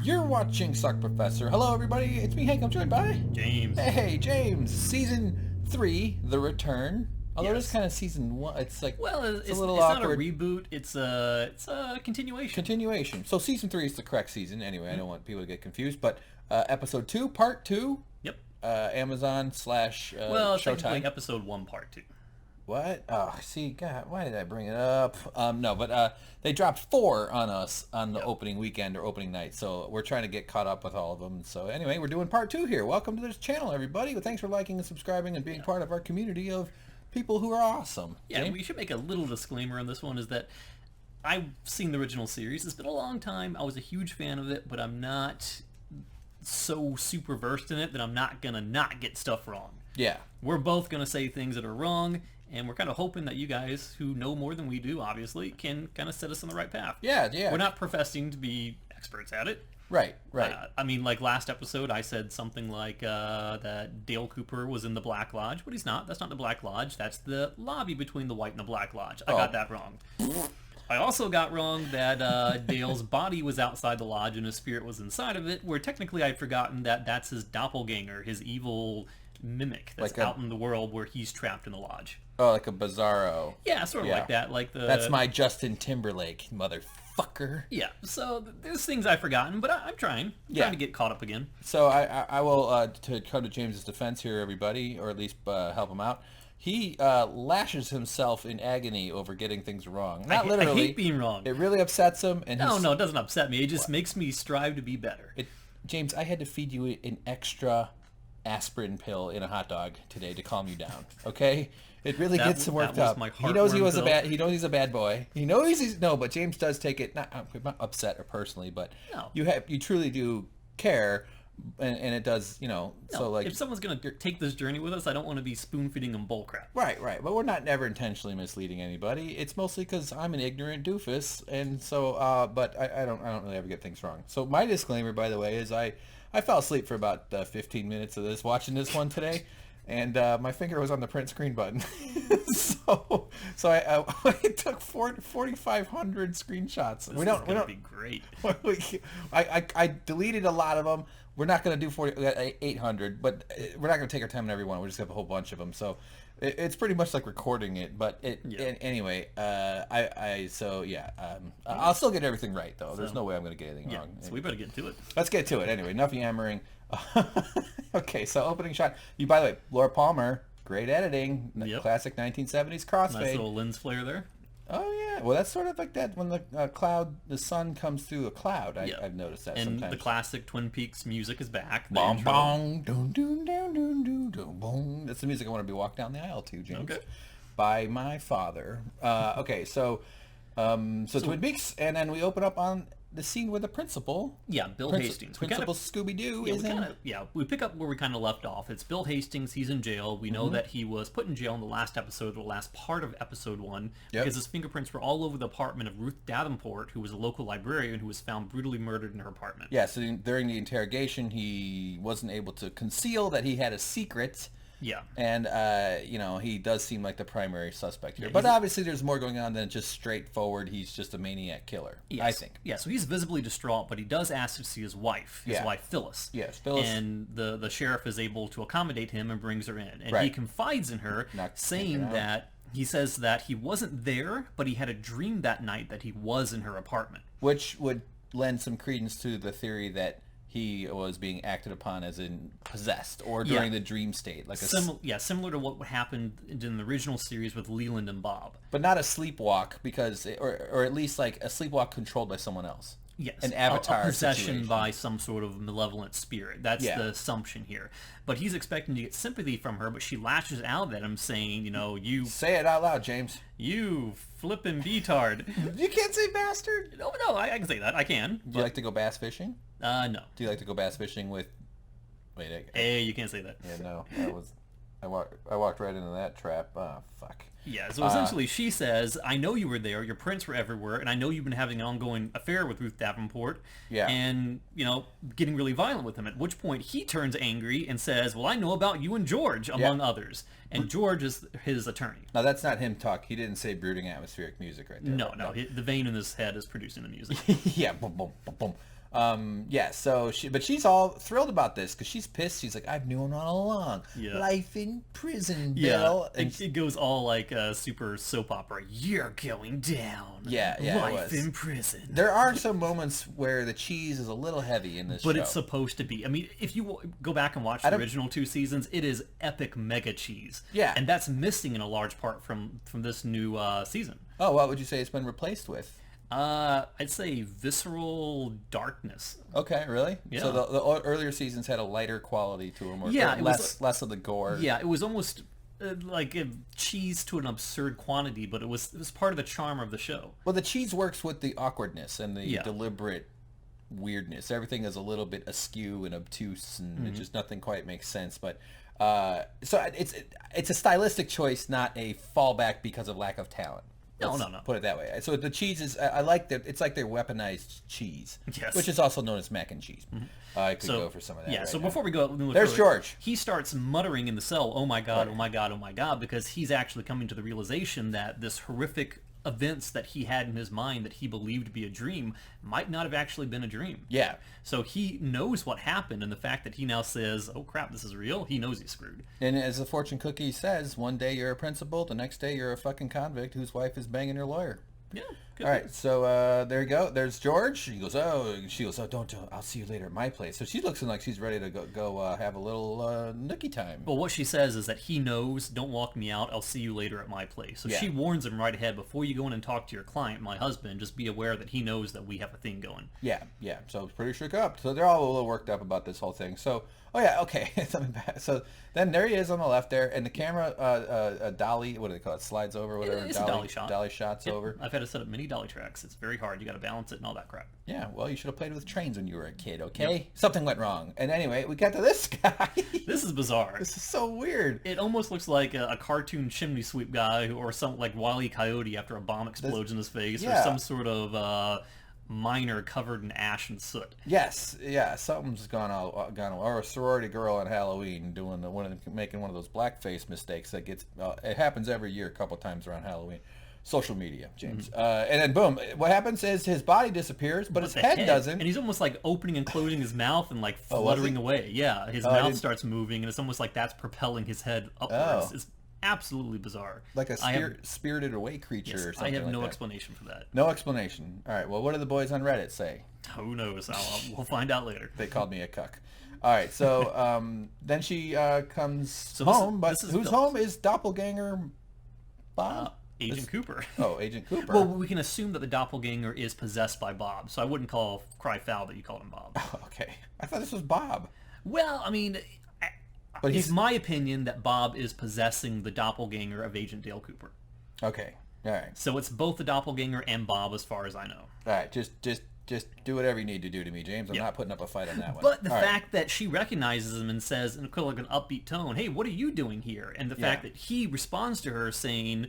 You're watching Suck Professor. Hello, everybody. It's me, Hank. I'm joined by James. Hey, James. Season 3, The Return. Although Yes. it's kind of season 1. It's like It's a little it's awkward. not a reboot. It's a continuation. Continuation. So season 3 is the correct season. Anyway, I don't want people to get confused. But episode 2, part 2. Yep. Amazon / Well, Showtime. technically episode 1, part 2. What? Oh, see, God, why did I bring it up? No, but they dropped 4 on us on the opening weekend or opening night, so we're trying to get caught up with all of them. So anyway, we're doing part 2 here. Welcome to this channel, everybody. Well, thanks for liking and subscribing and being part of our community of people who are awesome. Yeah, James? we should make a little disclaimer on this one, is that I've seen the original series. It's been a long time. I was a huge fan of it, but I'm not so super versed in it that I'm not gonna not get stuff wrong. Yeah. We're both gonna say things that are wrong, and we're kind of hoping that you guys, who know more than we do, obviously, can kind of set us on the right path. Yeah. We're not professing to be experts at it. Right. I mean, like last episode, I said something like that Dale Cooper was in the Black Lodge, but he's not. That's not the Black Lodge. That's the lobby between the White and the Black Lodge. I got that wrong. I also got wrong that Dale's body was outside the lodge and his spirit was inside of it, where technically I'd forgotten that that's his doppelganger, his evil mimic that's out in the world where he's trapped in the lodge. Oh, like a Bizarro. Yeah, sort of like that. That's my Justin Timberlake, motherfucker. Yeah, so there's things I've forgotten, but I'm trying. I'm trying to get caught up again. So I will, to come to James's defense here, everybody, or at least help him out. He lashes himself in agony over getting things wrong. Not literally. I hate being wrong. It really upsets him. And no, it doesn't upset me. It just makes me strive to be better. James, I had to feed you an extra aspirin pill in a hot dog today to calm you down. Okay, it really gets him worked up. He knows he's a bad boy. He knows he's but James does take it. Not upset or personally, but no. You truly do care, and it does. So like if someone's gonna take this journey with us, I don't want to be spoon feeding them bullcrap. Right. But we're not never intentionally misleading anybody. It's mostly because I'm an ignorant doofus, and so but I don't really ever get things wrong. So my disclaimer, by the way, is I fell asleep for about 15 minutes of watching this one today, and my finger was on the print screen button. so I took 4,500 screenshots. This is gonna be great. I deleted a lot of them. We're not going to do 800, but we're not going to take our time on every one. We just have a whole bunch of them. So it's pretty much like recording it. But anyway, I'll still get everything right, though. There's no way I'm going to get anything wrong. So we better get to it. Let's get to it. Anyway, enough yammering. Okay, so opening shot. By the way, Laura Palmer, great editing. Classic 1970s crossfade. Nice little lens flare there. Oh yeah, well that's sort of like that when the sun comes through a cloud. I've noticed that sometimes. And the classic Twin Peaks music is back. Bong bong, doom doom doom doom doom doom bong. That's the music I want to be walked down the aisle to, James. Okay. By my father. Okay, so Twin Peaks, and then we open up on the scene with the principal. Yeah, Bill Hastings. Principal Scooby-Doo is in. We pick up where we kind of left off. It's Bill Hastings. He's in jail. We know that he was put in jail in the last episode, the last part of episode 1, because his fingerprints were all over the apartment of Ruth Davenport, who was a local librarian who was found brutally murdered in her apartment. Yeah, so during the interrogation, he wasn't able to conceal that he had a secret. Yeah. And, he does seem like the primary suspect here. But obviously there's more going on than just straightforward, he's just a maniac killer, I think. Yeah, so he's visibly distraught, but he does ask to see his wife, Phyllis. Yes, Phyllis. And the sheriff is able to accommodate him and brings her in. And he confides in her, saying that he says that he wasn't there, but he had a dream that night that he was in her apartment. Which would lend some credence to the theory that he was being acted upon as in possessed or during the dream state, like similar to what happened in the original series with Leland and Bob, but not a sleepwalk, because or at least like a sleepwalk controlled by someone else. Yes, an avatar a possession situation. by some sort of malevolent spirit. That's the assumption here. But he's expecting to get sympathy from her, but she lashes out at him, saying, "You say it out loud, James. You flippin' betard." You can't say bastard. No, I can say that. I can. Do you like to go bass fishing? No. Do you like to go bass fishing with? Wait. Hey, you can't say that. Yeah, no. I walked right into that trap. Oh, fuck. Yeah, so essentially she says, I know you were there, your prints were everywhere, and I know you've been having an ongoing affair with Ruth Davenport, and, getting really violent with him, at which point he turns angry and says, well, I know about you and George, among others. And George is his attorney. Now, that's not him talk. He didn't say brooding atmospheric music right there. No. The vein in his head is producing the music. Yeah, boom, boom, boom, boom. Yeah, so she's all thrilled about this because she's pissed. She's like, I've known all along. Yeah. Life in prison, Yeah, Bill. And it goes all like a super soap opera. You're going down. Yeah, Life in prison. There are some moments where the cheese is a little heavy in this show. But it's supposed to be. I mean, if you go back and watch the original 2 seasons, it is epic mega cheese. Yeah. And that's missing in a large part from this new season. Oh, what would you say it's been replaced with? I'd say visceral darkness. Okay, really? Yeah. So the earlier seasons had a lighter quality to them, or Yeah, it less of the gore. Yeah, it was almost like cheese to an absurd quantity, but it was part of the charm of the show. Well, the cheese works with the awkwardness and the deliberate weirdness. Everything is a little bit askew and obtuse, and it just nothing quite makes sense. But so it's a stylistic choice, not a fallback because of lack of talent. No. Put it that way. So the cheese is, I like that. It's like their weaponized cheese, yes, which is also known as mac and cheese. I could go for some of that. Yeah. Right so now. before we go, there's George. He starts muttering in the cell, "Oh my god, oh my god, oh my god," because he's actually coming to the realization that this horrific events that he had in his mind that he believed to be a dream might not have actually been a dream. Yeah. So he knows what happened, and the fact that he now says, "Oh crap, this is real," he knows he's screwed. And as the fortune cookie says, one day you're a principal, the next day you're a fucking convict whose wife is banging your lawyer. Yeah. All right, so there you go. There's George. She goes, oh, don't. I'll see you later at my place. So she's looking like she's ready to go have a little nookie time. Well, what she says is that he knows, don't walk me out, I'll see you later at my place. So she warns him right ahead, before you go in and talk to your client, my husband, just be aware that he knows that we have a thing going. Yeah. So it's pretty shook up. So they're all a little worked up about this whole thing. So, oh yeah, okay. So then there he is on the left there, and the camera, dolly, what do they call it, slides over, whatever. It's a dolly shot. Dolly shots over. I've had to set up many dolly tracks. It's very hard. You got to balance it and all that crap. Yeah, well, you should have played with trains when you were a kid, okay? Yep. Something went wrong. And anyway, we got to this guy. This is bizarre. This is so weird. It almost looks like a cartoon chimney sweep guy, or some like Wile E. Coyote after a bomb explodes in his face, or some sort of miner covered in ash and soot. Yes, yeah, something's gone or a sorority girl on Halloween making one of those blackface mistakes that gets it happens every year a couple times around Halloween. Social media, James. And then boom, what happens is his body disappears, but his head doesn't. And he's almost like opening and closing his mouth and like fluttering away. Yeah, his mouth starts moving, and it's almost like that's propelling his head upwards. It's absolutely bizarre. Like a spirited away creature or something. I have like no that. explanation for that. No explanation. All right, well, what do the boys on Reddit say? Who knows? We'll find out later. They called me a cuck. All right, so then she comes home, but who's home is doppelganger Bob? Agent Cooper. Oh, Agent Cooper. Well, we can assume that the doppelganger is possessed by Bob, so I wouldn't cry foul that you called him Bob. Oh, okay. I thought this was Bob. Well, I mean, but it's my opinion that Bob is possessing the doppelganger of Agent Dale Cooper. Okay. All right. So it's both the doppelganger and Bob, as far as I know. All right. Just do whatever you need to do to me, James. I'm not putting up a fight on that one. But the fact that she recognizes him and says in like an upbeat tone, "Hey, what are you doing here?" And the fact that he responds to her saying,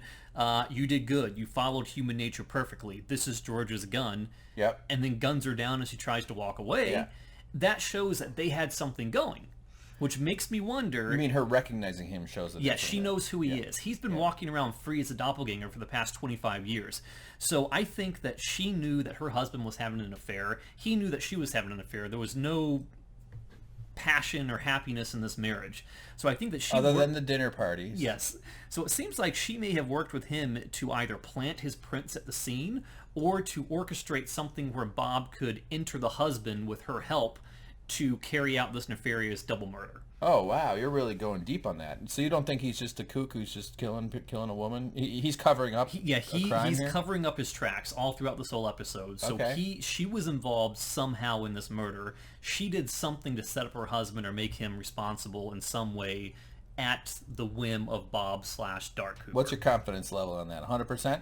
"You did good. You followed human nature perfectly. This is George's gun." Yep. And then guns her down as she tries to walk away. Yeah. That shows that they had something going. Which makes me wonder... You mean her recognizing him shows that... Yeah, she knows who he is. He's been walking around free as a doppelganger for the past 25 years. So I think that she knew that her husband was having an affair. He knew that she was having an affair. There was no passion or happiness in this marriage. So I think that she... Other than the dinner parties. Yes. So it seems like she may have worked with him to either plant his prints at the scene or to orchestrate something where Bob could enter the husband with her help to carry out this nefarious double murder. Oh wow, you're really going deep on that. So you don't think he's just a kook who's just killing a woman? He's covering up. He's covering up his tracks all throughout this whole episode. So she was involved somehow in this murder. She did something to set up her husband or make him responsible in some way at the whim of Bob/Dark Cooper. What's your confidence level on that? 100%?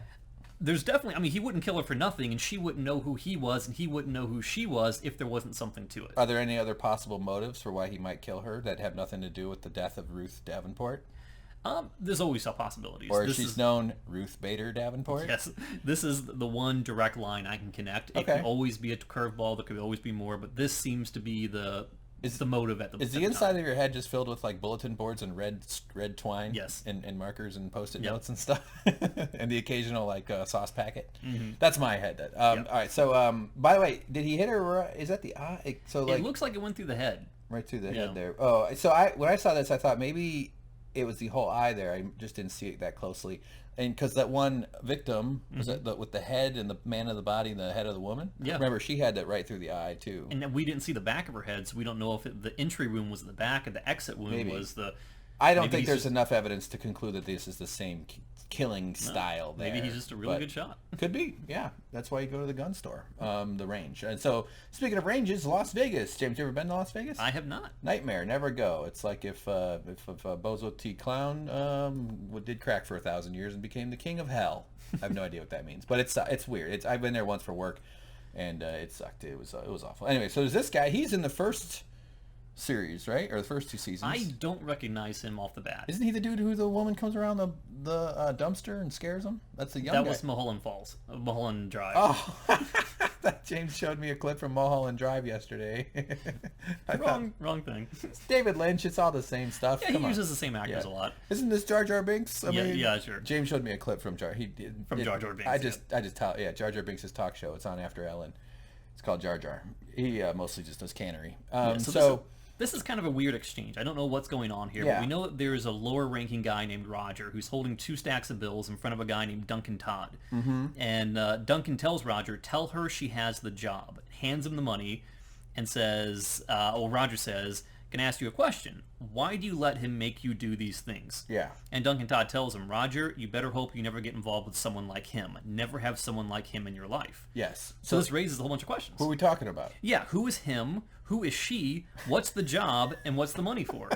There's definitely, I mean, he wouldn't kill her for nothing, and she wouldn't know who he was, and he wouldn't know who she was if there wasn't something to it. Are there any other possible motives for why he might kill her that have nothing to do with the death of Ruth Davenport? There's always possibilities. Or she's known Ruth Bader Davenport? Yes. This is the one direct line I can connect. It can always be a curveball. There could always be more, but this seems to be the Is the motive at the Is the inside of your head just filled with like bulletin boards and red twine? Yes. And markers and post-it notes and stuff, and the occasional like sauce packet. Mm-hmm. That's my head. All right. So by the way, did he hit her? Is that the eye? So like it looks like it went through the head. Right through the head there. Oh, so when I saw this, I thought maybe it was the whole eye there. I just didn't see it that closely. And because that one victim was with the head and the man of the body and the head of the woman. Yeah. Remember, she had that right through the eye too. And then we didn't see the back of her head, so we don't know if the entry wound was the back and the exit wound was the... I don't think there's enough evidence to conclude that this is the same killing style there. Maybe he's just a really good shot. Could be, yeah. That's why you go to the gun store, the range. And so, speaking of ranges, Las Vegas. James, you ever been to Las Vegas? I have not. Nightmare, never go. It's like if Bozo T. Clown did crack for 1,000 years and became the king of hell. I have no idea what that means, but it's weird. I've been there once for work, and it sucked. It was awful. Anyway, so there's this guy. He's in the first series, right, or the first 2 seasons. I don't recognize him off the bat. Isn't he the dude who the woman comes around the dumpster and scares him? That's the young guy. That was Mulholland Falls, Mulholland Drive. Oh, James showed me a clip from Mulholland Drive yesterday. Wrong thing. It's David Lynch. It's all the same stuff. Yeah, he uses the same actors a lot. Isn't this Jar Jar Binks? Yeah, sure. James showed me a clip from Jar. Jar Jar Binks. I just tell Jar Jar Binks' talk show. It's on after Ellen. It's called Jar Jar. He mostly just does cannery. This is kind of a weird exchange. I don't know what's going on here, but we know that there's a lower-ranking guy named Roger who's holding 2 stacks of bills in front of a guy named Duncan Todd. Mm-hmm. And Duncan tells Roger, tell her she has the job. Hands him the money and says, Roger says, can I ask you a question? Why do you let him make you do these things? Yeah. And Duncan Todd tells him, Roger, you better hope you never get involved with someone like him. Never have someone like him in your life. Yes. So this raises a whole bunch of questions. Who are we talking about? Yeah, who is him? Who is she? What's the job? And what's the money for?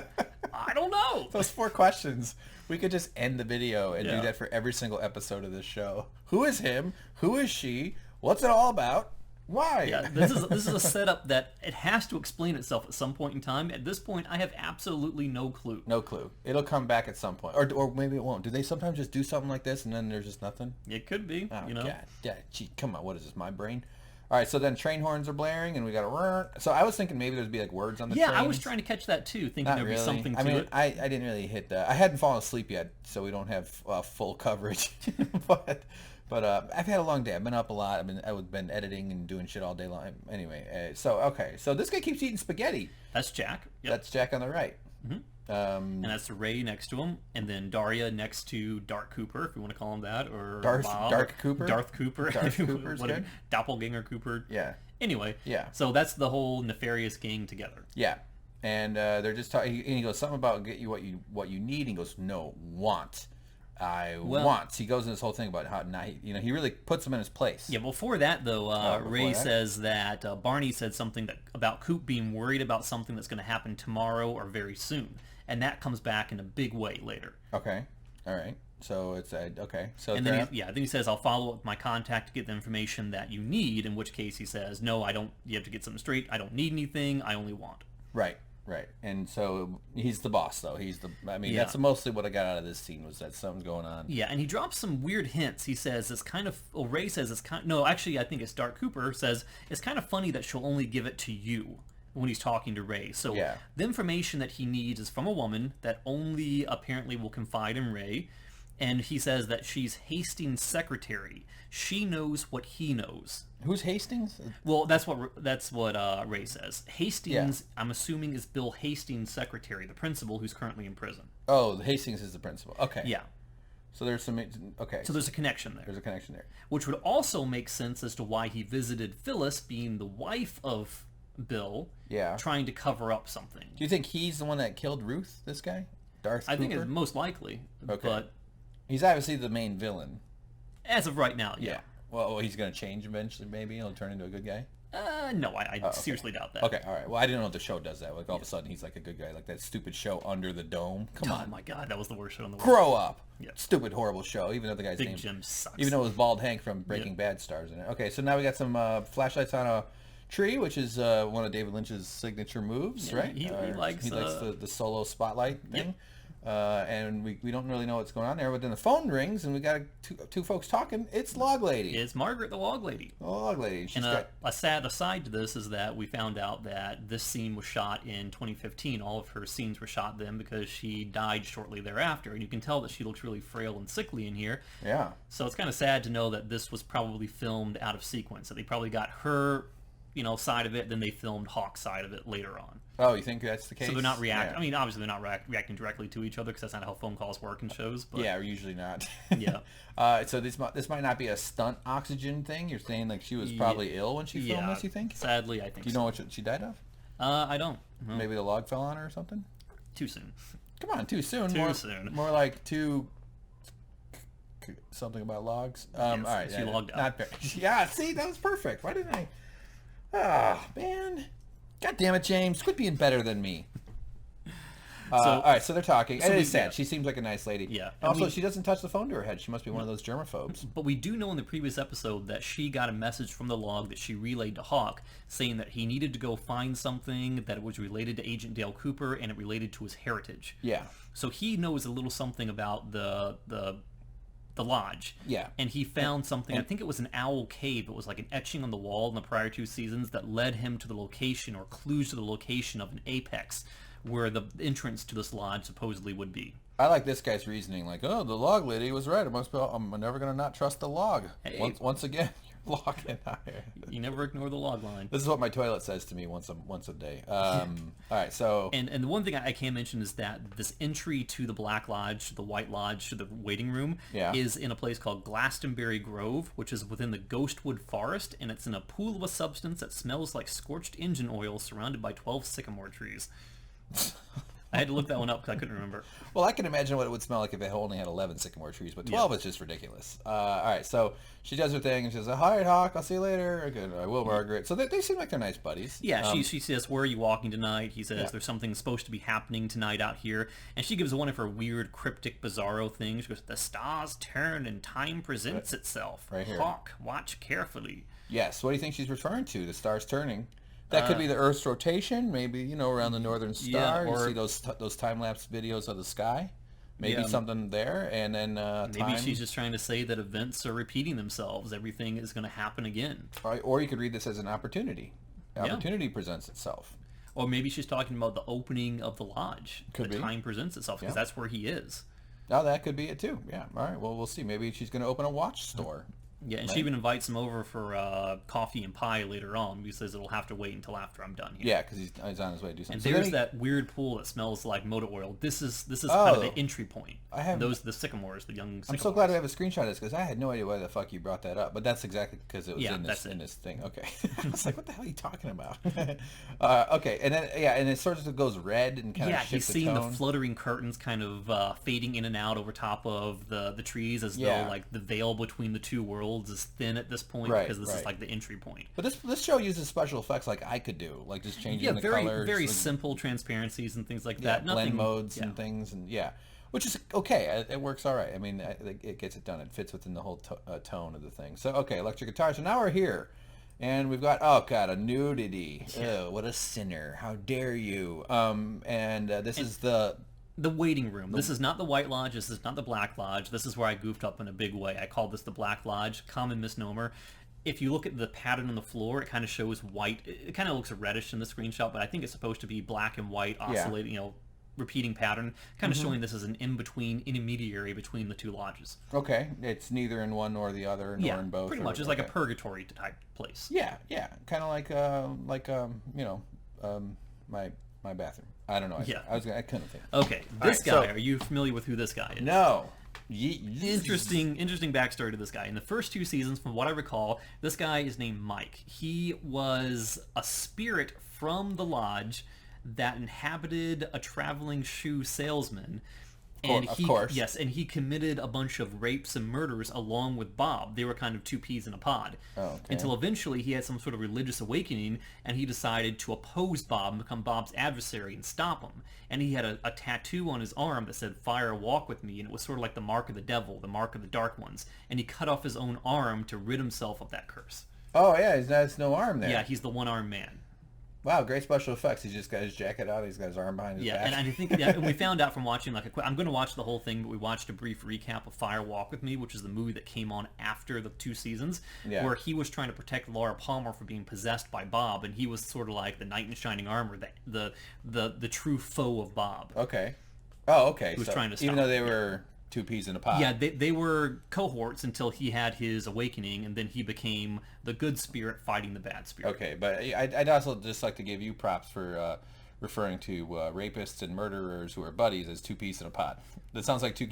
I don't know. Those 4 questions. We could just end the video and do that for every single episode of this show. Who is him? Who is she? What's it all about? Why? Yeah, this is a setup that it has to explain itself at some point in time. At this point, I have absolutely no clue. No clue. It'll come back at some point, or maybe it won't. Do they sometimes just do something like this and then there's just nothing? It could be. Oh, you know. God. Yeah. Gee, come on. What is this? My brain. All right. So then train horns are blaring, and we got a. So I was thinking maybe there'd be like words on the. Yeah, trains. I was trying to catch that too, thinking there'd be something to it. I didn't really hit that. I hadn't fallen asleep yet, so we don't have full coverage, But I've had a long day. I've been up a lot. I've been editing and doing shit all day long. Anyway, so this guy keeps eating spaghetti. That's Jack. Yep. That's Jack on the right. Mm-hmm. And that's Ray next to him, and then Daria next to Dark Cooper, if you want to call him that, or Darth Cooper. Darth Cooper. Darth Cooper's good. Doppelganger Cooper. Yeah. Anyway. Yeah. So that's the whole nefarious gang together. Yeah. And they're just talking. And he goes something about get you what you need. And he goes, no, want. Want. He goes in this whole thing about how he really puts him in his place. Yeah, before that though, Ray says that Barney said something about Coop being worried about something that's going to happen tomorrow or very soon, and that comes back in a big way later. Okay, all right. So it's okay. So and then he says, I'll follow up with my contact to get the information that you need. In which case he says, no, I don't. You have to get something straight. I don't need anything. I only want. Right. Right, and so he's the boss, though. That's mostly what I got out of this scene was that something's going on. Yeah, and he drops some weird hints. He says it's kind of. Well, Ray says it's kind. No, actually, I think it's Dark Cooper says it's kind of funny that she'll only give it to you when he's talking to Ray. So the information that he needs is from a woman that only apparently will confide in Ray, and he says that she's Hastings' secretary. She knows what he knows. Who's Hastings? Well, that's what Ray says. Hastings, I'm assuming, is Bill Hastings' secretary, the principal who's currently in prison. Oh, Hastings is the principal. Okay. Yeah. So there's some... Okay. So there's a connection there. There's a connection there. Which would also make sense as to why he visited Phyllis, being the wife of Bill, trying to cover up something. Do you think he's the one that killed Ruth, this guy? Darth Cooper? I think it's most likely. Okay. But he's obviously the main villain. As of right now, yeah. Well, he's going to change eventually, maybe? He'll turn into a good guy? No, I seriously doubt that. Okay, all right. Well, I didn't know if the show does that. Like, all of a sudden, he's like a good guy. Like that stupid show Under the Dome. Come on. Oh, my God. That was the worst show in the world. Grow up. Yeah. Stupid, horrible show. Even though the guy's Big name... Jim sucks. Even though it was Bald Hank from Breaking Bad stars in it. Okay, so now we got some flashlights on a tree, which is one of David Lynch's signature moves, right? He likes the solo spotlight thing. and we don't really know what's going on there. But then the phone rings, and we got two folks talking. It's Log Lady. It's Margaret the Log Lady. The Log Lady. And a sad aside to this is that we found out that this scene was shot in 2015. All of her scenes were shot then because she died shortly thereafter. And you can tell that she looks really frail and sickly in here. Yeah. So it's kind of sad to know that this was probably filmed out of sequence. That they probably got her, side of it, then they filmed Hawk's side of it later on. Oh, you think that's the case? So they're not reacting. Yeah. I mean, obviously they're not reacting directly to each other because that's not how phone calls work in shows. But yeah, usually not. Yeah. So this might not be a stunt oxygen thing. You're saying like she was probably ill when she filmed this. You think? Sadly, I think. Do you know what she died of? I don't. No. Maybe the log fell on her or something. Too soon. Come on, too soon. Too soon. More like something about logs. Yes, all right. she logged out. Not fair. Yeah. See, that was perfect. Why didn't I? Ah, man. God damn it, James. Quit being better than me. All right, so they're talking. And it's sad. Yeah. She seems like a nice lady. Yeah. Also, she doesn't touch the phone to her head. She must be one of those germaphobes. But we do know in the previous episode that she got a message from the log that she relayed to Hawk saying that he needed to go find something that was related to Agent Dale Cooper and it related to his heritage. Yeah. So he knows a little something about the lodge. Yeah. And he found something, I think it was an owl cave. It was like an etching on the wall in the prior 2 seasons that led him to the location or clues to the location of an apex where the entrance to this lodge supposedly would be. I like this guy's reasoning, like, oh, the log lady was right. I'm never going to not trust the log. Hey, once again, you're logging out here. You never ignore the log line. This is what my toilet says to me once a day. All right, so... And the one thing I can mention is that this entry to the Black Lodge, the White Lodge, to the waiting room, is in a place called Glastonbury Grove, which is within the Ghostwood Forest, and it's in a pool of a substance that smells like scorched engine oil surrounded by 12 sycamore trees. I had to look that one up because I couldn't remember. Well, I can imagine what it would smell like if it only had 11 sycamore trees, but 12 is just ridiculous. All right, so she does her thing, and she says, "All right, Hawk, I'll see you later." Okay, I will, Margaret. So they seem like they're nice buddies. Yeah, she says, "Where are you walking tonight?" He says, "There's something supposed to be happening tonight out here." And she gives one of her weird, cryptic, bizarro things. She goes, "The stars turn and time presents itself. Right here. Hawk, watch carefully." Yes, what do you think she's referring to? The stars turning. That could be the Earth's rotation, maybe, around the northern star. Or you see those time-lapse videos of the sky. Maybe something there, and then maybe she's just trying to say that events are repeating themselves. Everything is going to happen again. Or you could read this as an opportunity. Opportunity presents itself. Or maybe she's talking about the opening of the lodge. Could be. Time presents itself, because that's where he is. Oh, that could be it, too. Yeah, all right, well, we'll see. Maybe she's going to open a watch store. Yeah, and she even invites him over for coffee and pie later on. He says it'll have to wait until after I'm done here. Yeah, because he's on his way to do something. And there's that weird pool that smells like motor oil. This is kind of the entry point. The sycamores, the young sycamores. I'm so glad I have a screenshot of this because I had no idea why the fuck you brought that up. But that's exactly because it was in this thing. Okay. I was like, what the hell are you talking about? Okay, and then and it sort of goes red and kind of shifts the tone. Yeah, he's seeing the fluttering curtains kind of fading in and out over top of the trees as though like the veil between the two worlds is thin at this point because this is like the entry point. But this show uses special effects like I could do, like just changing the colors. Very simple transparencies and things like that. Blend modes and things, and which is okay. It works all right. I mean, it gets it done. It fits within the whole tone of the thing. So okay, electric guitar. So now we're here, and we've got a nudity. Oh, what a sinner! How dare you? This is the waiting room. This is not the White Lodge. This is not the Black Lodge. This is where I goofed up in a big way. I called this the Black Lodge. Common misnomer. If you look at the pattern on the floor, it kind of shows white. It kind of looks reddish in the screenshot, but I think it's supposed to be black and white, oscillating, repeating pattern, kind of showing this as an in-between, intermediary between the two lodges. Okay. It's neither in one nor the other, nor in both. Pretty much. It's like a purgatory type place. Yeah. Kind of like my bathroom. I don't know. I couldn't think. Okay, this guy. Are you familiar with who this guy is? No. Interesting backstory to this guy. In the first 2 seasons, from what I recall, this guy is named Mike. He was a spirit from the lodge that inhabited a traveling shoe salesman. And of course. Yes, and he committed a bunch of rapes and murders along with Bob. They were kind of 2 peas in a pod. Oh, okay. Until eventually he had some sort of religious awakening, and he decided to oppose Bob and become Bob's adversary and stop him. And he had a tattoo on his arm that said, "Fire, walk with me," and it was sort of like the mark of the devil, the mark of the dark ones. And he cut off his own arm to rid himself of that curse. Oh, yeah, there's no arm there. Yeah, he's the one-armed man. Wow, great special effects. He's just got his jacket on. He's got his arm behind his back. And I think and we found out from watching I'm going to watch the whole thing, but we watched a brief recap of Fire Walk with Me, which is the movie that came on after the 2 seasons, where he was trying to protect Laura Palmer from being possessed by Bob, and he was sort of like the knight in shining armor, the true foe of Bob. Okay. Oh, okay. Who was trying to stop even though they were 2 peas in a pod. Yeah, they were cohorts until he had his awakening, and then he became the good spirit fighting the bad spirit. Okay, but I'd also just like to give you props for referring to rapists and murderers who are buddies as 2 peas in a pod. That sounds like 2...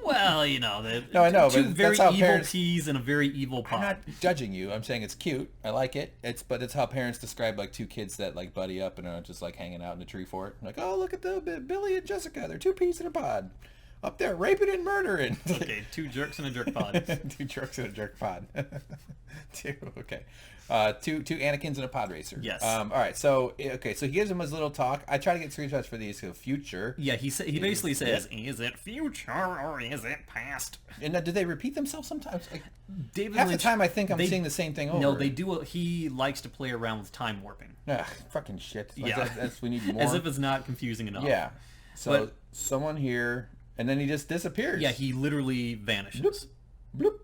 Well, no, I know, 2 but very that's how evil parents... peas in a very evil pod. I'm not judging you. I'm saying it's cute. I like it. But it's how parents describe like 2 kids that like buddy up and are just like hanging out in a tree fort. Like, oh, look at Billy and Jessica. They're 2 peas in a pod. Up there, raping and murdering. Okay, 2 jerks in a jerk pod. 2 jerks in a jerk pod. 2, okay. 2 Anakins in a pod racer. Yes. All right. So he gives him his little talk. I try to get screenshots for these future. Yeah, he basically says, "Is it future or is it past?" And do they repeat themselves sometimes? Like, David half Lynch, the time I think I'm seeing the same thing over. No, they do. He likes to play around with time warping. Fucking shit. Like, Yeah, that's we need more. As if it's not confusing enough. Yeah. So someone here, and then he just disappears. Yeah, he literally vanishes. Bloop,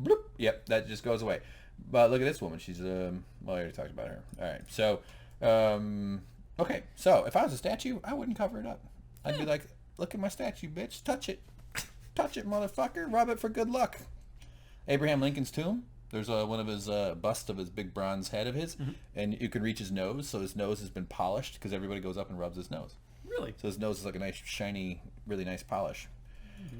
bloop. Yep, that just goes away. But look at this woman. She's well, I already talked about her. All right. So, okay. So if I was a statue, I wouldn't cover it up. I'd be like, look at my statue, bitch. Touch it. Touch it, motherfucker. Rub it for good luck. Abraham Lincoln's tomb. There's one of his bust of his big bronze head of his, and you can reach his nose. So his nose has been polished because everybody goes up and rubs his nose. Really? So his nose is like a nice, shiny, really nice polish.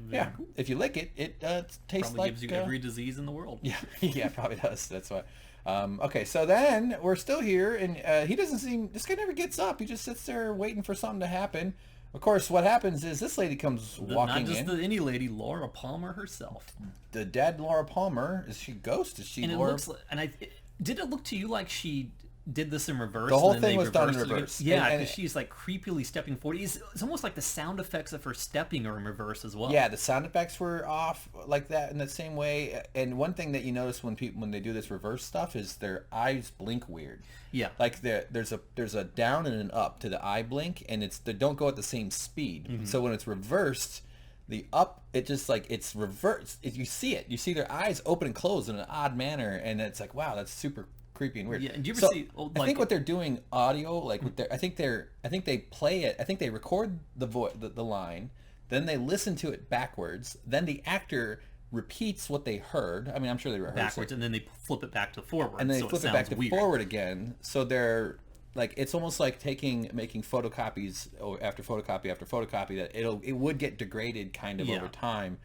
Yeah, cool. If you lick it, it tastes probably like... gives you every disease in the world. Yeah, yeah, probably does. That's why. Okay, so then we're still here, and he doesn't seem... This guy never gets up. He just sits there waiting for something to happen. Of course, what happens is this lady comes walking in. Not just any lady, Laura Palmer herself. The dead Laura Palmer. Is she Ghost? Is she and Laura... It looks like, did it look to you like she did this in reverse? The whole and then thing was done in reverse. Yeah, because she's like creepily stepping forward. It's almost like the sound effects of her stepping are in reverse as well. Yeah, the sound effects were off like that in the same way. And one thing that you notice when they do this reverse stuff is their eyes blink weird. Yeah, like there's a down and an up to the eye blink, and they don't go at the same speed. So when it's reversed, the up, it just like it's reversed. You see it. You see their eyes open and close in an odd manner, and it's like, wow, that's super creepy and weird. Yeah, and do you ever see? I think what they're doing audio, like with their, I think they play it. I think they record the line, then they listen to it backwards. Then the actor repeats what they heard. I mean, I'm sure they rehearse backwards, it. And then they flip it back to forward, and then they so flip it back to forward again. So they're like, it's almost like making photocopies after photocopy after photocopy. That it would get degraded kind of over time,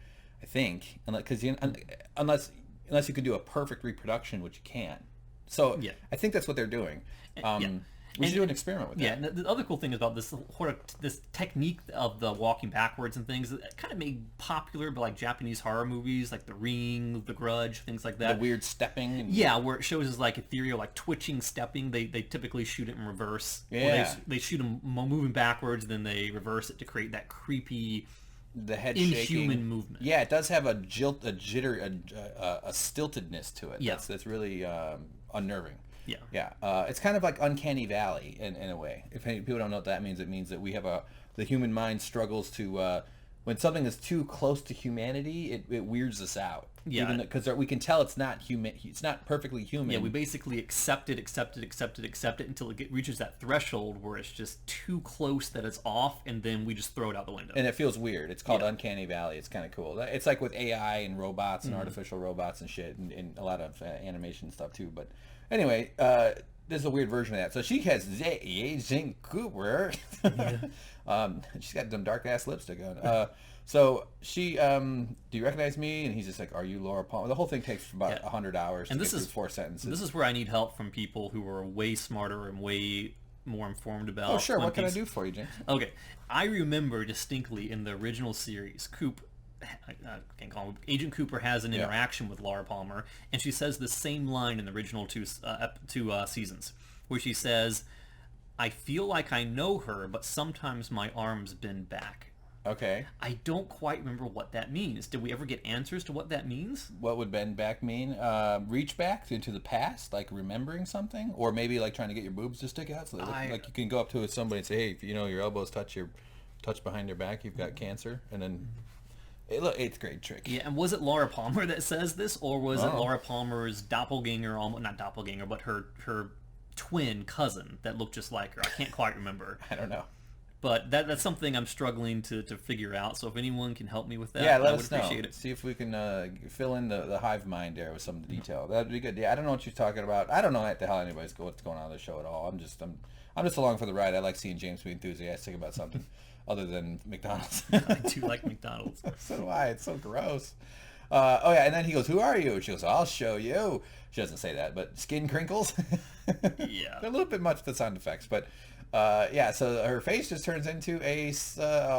I think, because unless you can do a perfect reproduction, which you can't. So I think that's what they're doing. We should do an experiment with that. Yeah, and the other cool thing about this technique of the walking backwards and things, it kind of made popular by like Japanese horror movies, like The Ring, The Grudge, things like that. The weird stepping. Yeah, where it shows as like ethereal, like twitching stepping. They typically shoot it in reverse. Yeah. They shoot them moving backwards, then they reverse it to create that creepy, the head inhuman shaking movement. Yeah, it does have a jitter, a stiltedness to it. Yeah. That's really unnerving. Yeah. Yeah. It's kind of like Uncanny Valley in a way. If people don't know what that means, it means that we have the human mind struggles to when something is too close to humanity, it weirds us out. Yeah. Because we can tell it's not human. It's not perfectly human. Yeah, we basically accept it until it reaches that threshold where it's just too close that it's off, and then we just throw it out the window. And it feels weird. It's called Uncanny Valley. It's kind of cool. It's like with AI and robots and artificial robots and shit, and a lot of animation stuff too. But anyway, there's a weird version of that. So she has Zing Cooper. She's got them dark ass lipstick on. So she, do you recognize me? And he's just like, are you Laura Palmer? The whole thing takes about 100 hours and to get through 4 sentences. This is where I need help from people who are way smarter and way more informed about... Oh, sure. What can I do for you, James? Okay. I remember distinctly in the original series, I can't call him, Agent Cooper has an interaction with Laura Palmer, and she says the same line in the original two seasons, where she says, I feel like I know her, but sometimes my arms bend back. Okay. I don't quite remember what that means. Did we ever get answers to what that means? What would bend back mean? Reach back into the past, like remembering something, or maybe like trying to get your boobs to stick out. So like you can go up to somebody and say, "Hey, if you know your elbows touch behind your back, you've got cancer." And then, look, 8th grade trick. Yeah, and was it Laura Palmer that says this, or was it Laura Palmer's doppelganger, not doppelganger, but her twin cousin that looked just like her? I can't quite remember. I don't know. But that's something I'm struggling to figure out. So if anyone can help me with that, yeah, I would us know. appreciate it. See if we can fill in the hive mind there with some of the detail. That'd be good. Yeah, I don't know what you're talking about. I don't know what the hell what's going on in the show at all. I'm just along for the ride. I like seeing James be enthusiastic about something other than McDonald's. I do like McDonald's. So do I. It's so gross. Oh yeah, and then he goes, "Who are you?" She goes, "I'll show you." She doesn't say that, but skin crinkles. Yeah, a little bit much for the sound effects, but yeah. So her face just turns into a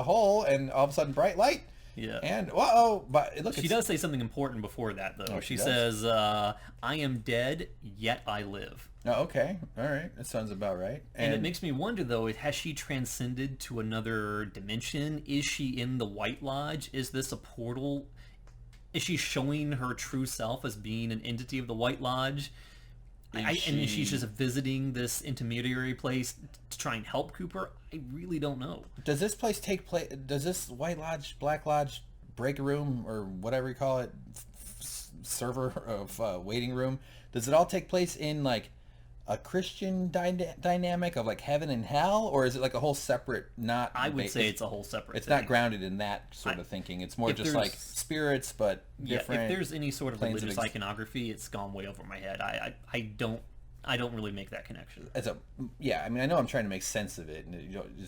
hole, and all of a sudden, bright light. Yeah. And whoa, but look, she does say something important before that, though. Oh, she does? says, "I am dead, yet I live." Oh, okay, all right, that sounds about right. And it makes me wonder, though, has she transcended to another dimension? Is she in the White Lodge? Is this a portal? Is she showing her true self as being an entity of the White Lodge? And she's just visiting this intermediary place to try and help Cooper? I really don't know. Does this place take place? Does this White Lodge, Black Lodge, break room, or whatever you call it, server of waiting room? Does it all take place in like a Christian dynamic of like heaven and hell, or is it like a whole separate? I would say it's a whole separate. It's thing. not grounded in that sort of thinking. It's more just like spirits, but different. If there's any sort of religious iconography, it's gone way over my head. I don't really make that connection. I mean, I know I'm trying to make sense of it, and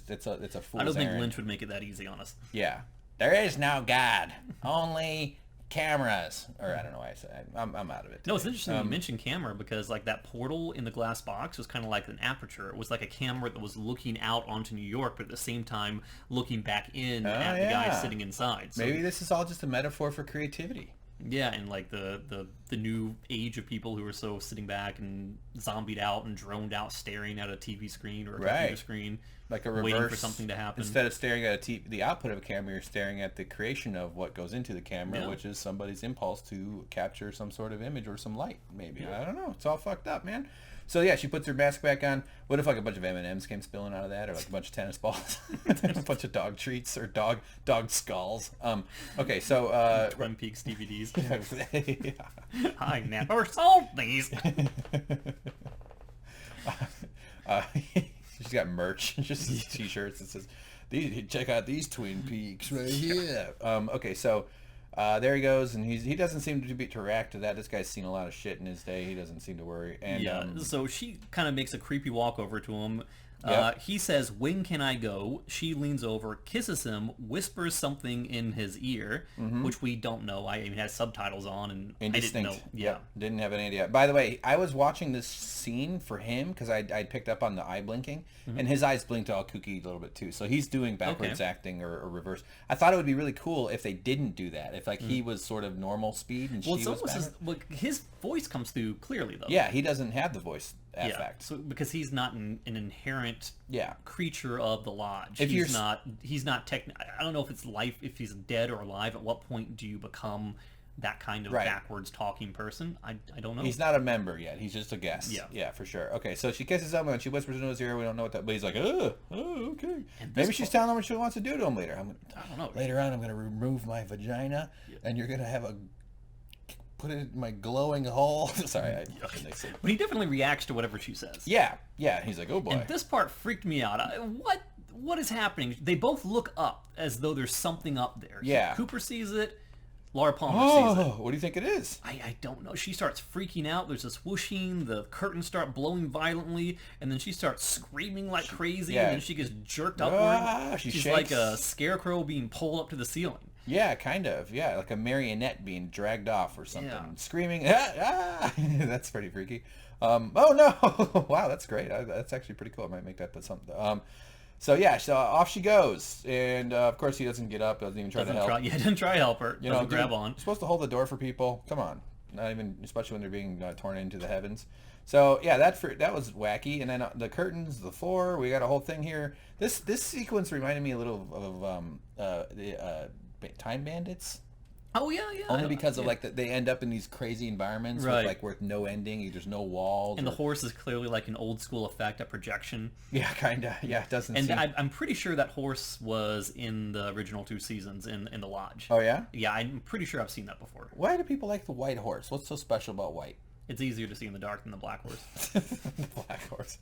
it's a fool's I don't think errand. Lynch would make it that easy on us. Yeah, there is no God, only cameras, or I don't know why I said I'm out of it today. No, it's interesting you mentioned camera, because like that portal in the glass box was kind of like an aperture. It was like a camera that was looking out onto New York, but at the same time looking back in at the guy sitting inside. So, maybe this is all just a metaphor for creativity. Yeah, and like the new age of people who are so sitting back and zombied out and droned out, staring at a TV screen or a computer screen, like a reverse, waiting for something to happen. Instead of staring at the output of a camera, you're staring at the creation of what goes into the camera, which is somebody's impulse to capture some sort of image or some light. Maybe I don't know. It's all fucked up, man. So yeah, she puts her mask back on. What if like a bunch of M&Ms came spilling out of that, or like a bunch of tennis balls, a bunch of dog treats or dog skulls? Okay, so Twin Peaks DVDs. Yeah. I never sold these. She's got merch, just t-shirts that says, check out these Twin Peaks right here. Okay, so there he goes, and he doesn't seem to react to that. This guy's seen a lot of shit in his day. He doesn't seem to worry. And so she kind of makes a creepy walk over to him. Yep. He says, "When can I go?" She leans over, kisses him, whispers something in his ear, which we don't know. I mean, it has subtitles on, and indistinct. I didn't know. Yeah, didn't have any idea. By the way, I was watching this scene for him because I picked up on the eye blinking, and his eyes blinked all kooky a little bit too. So he's doing backwards acting or reverse. I thought it would be really cool if they didn't do that. If like he was sort of normal speed and she was his voice comes through clearly though. Yeah, he doesn't have the voice effect. So because he's not an inherent creature of the lodge. If he's not I don't know if it's life, if he's dead or alive. At what point do you become that kind of backwards talking person? I don't know. He's not a member yet. He's just a guest. Yeah, for sure. Okay, so she kisses him and she whispers into his ear. We don't know what that. But he's like, oh, okay. Maybe she's telling him what she wants to do to him later. I don't know. Later on, I'm going to remove my vagina, and you're going to have put it in my glowing hole. Sorry, but he definitely reacts to whatever she says. Yeah. He's like, oh boy. And this part freaked me out. What is happening? They both look up as though there's something up there. Yeah. Cooper sees it. Laura Palmer sees it. What do you think it is? I don't know. She starts freaking out. There's this whooshing. The curtains start blowing violently, and then she starts screaming like crazy, and then she gets jerked upward. She's shakes. like a scarecrow being pulled up to the ceiling. Yeah, kind of. Yeah, like a marionette being dragged off or something. Screaming. That's pretty freaky. Oh, no. Wow, that's great. That's actually pretty cool. I might make that something. So off she goes. And, of course, he doesn't get up. Doesn't even try to help. Didn't try to help her. Grab on. You're supposed to hold the door for people. Come on. Not even, especially when they're being torn into the heavens. So yeah, that was wacky. And then the curtains, the floor, we got a whole thing here. This sequence reminded me a little of the Time Bandits. Oh yeah. Only because of they end up in these crazy environments with no ending. There's no walls. And the horse is clearly like an old school effect, a projection. Yeah, kinda. Yeah, it doesn't. And I'm pretty sure that horse was in the original 2 seasons in the lodge. Oh yeah. Yeah, I'm pretty sure I've seen that before. Why do people like the white horse? What's so special about white? It's easier to see in the dark than the black horse. The black horse.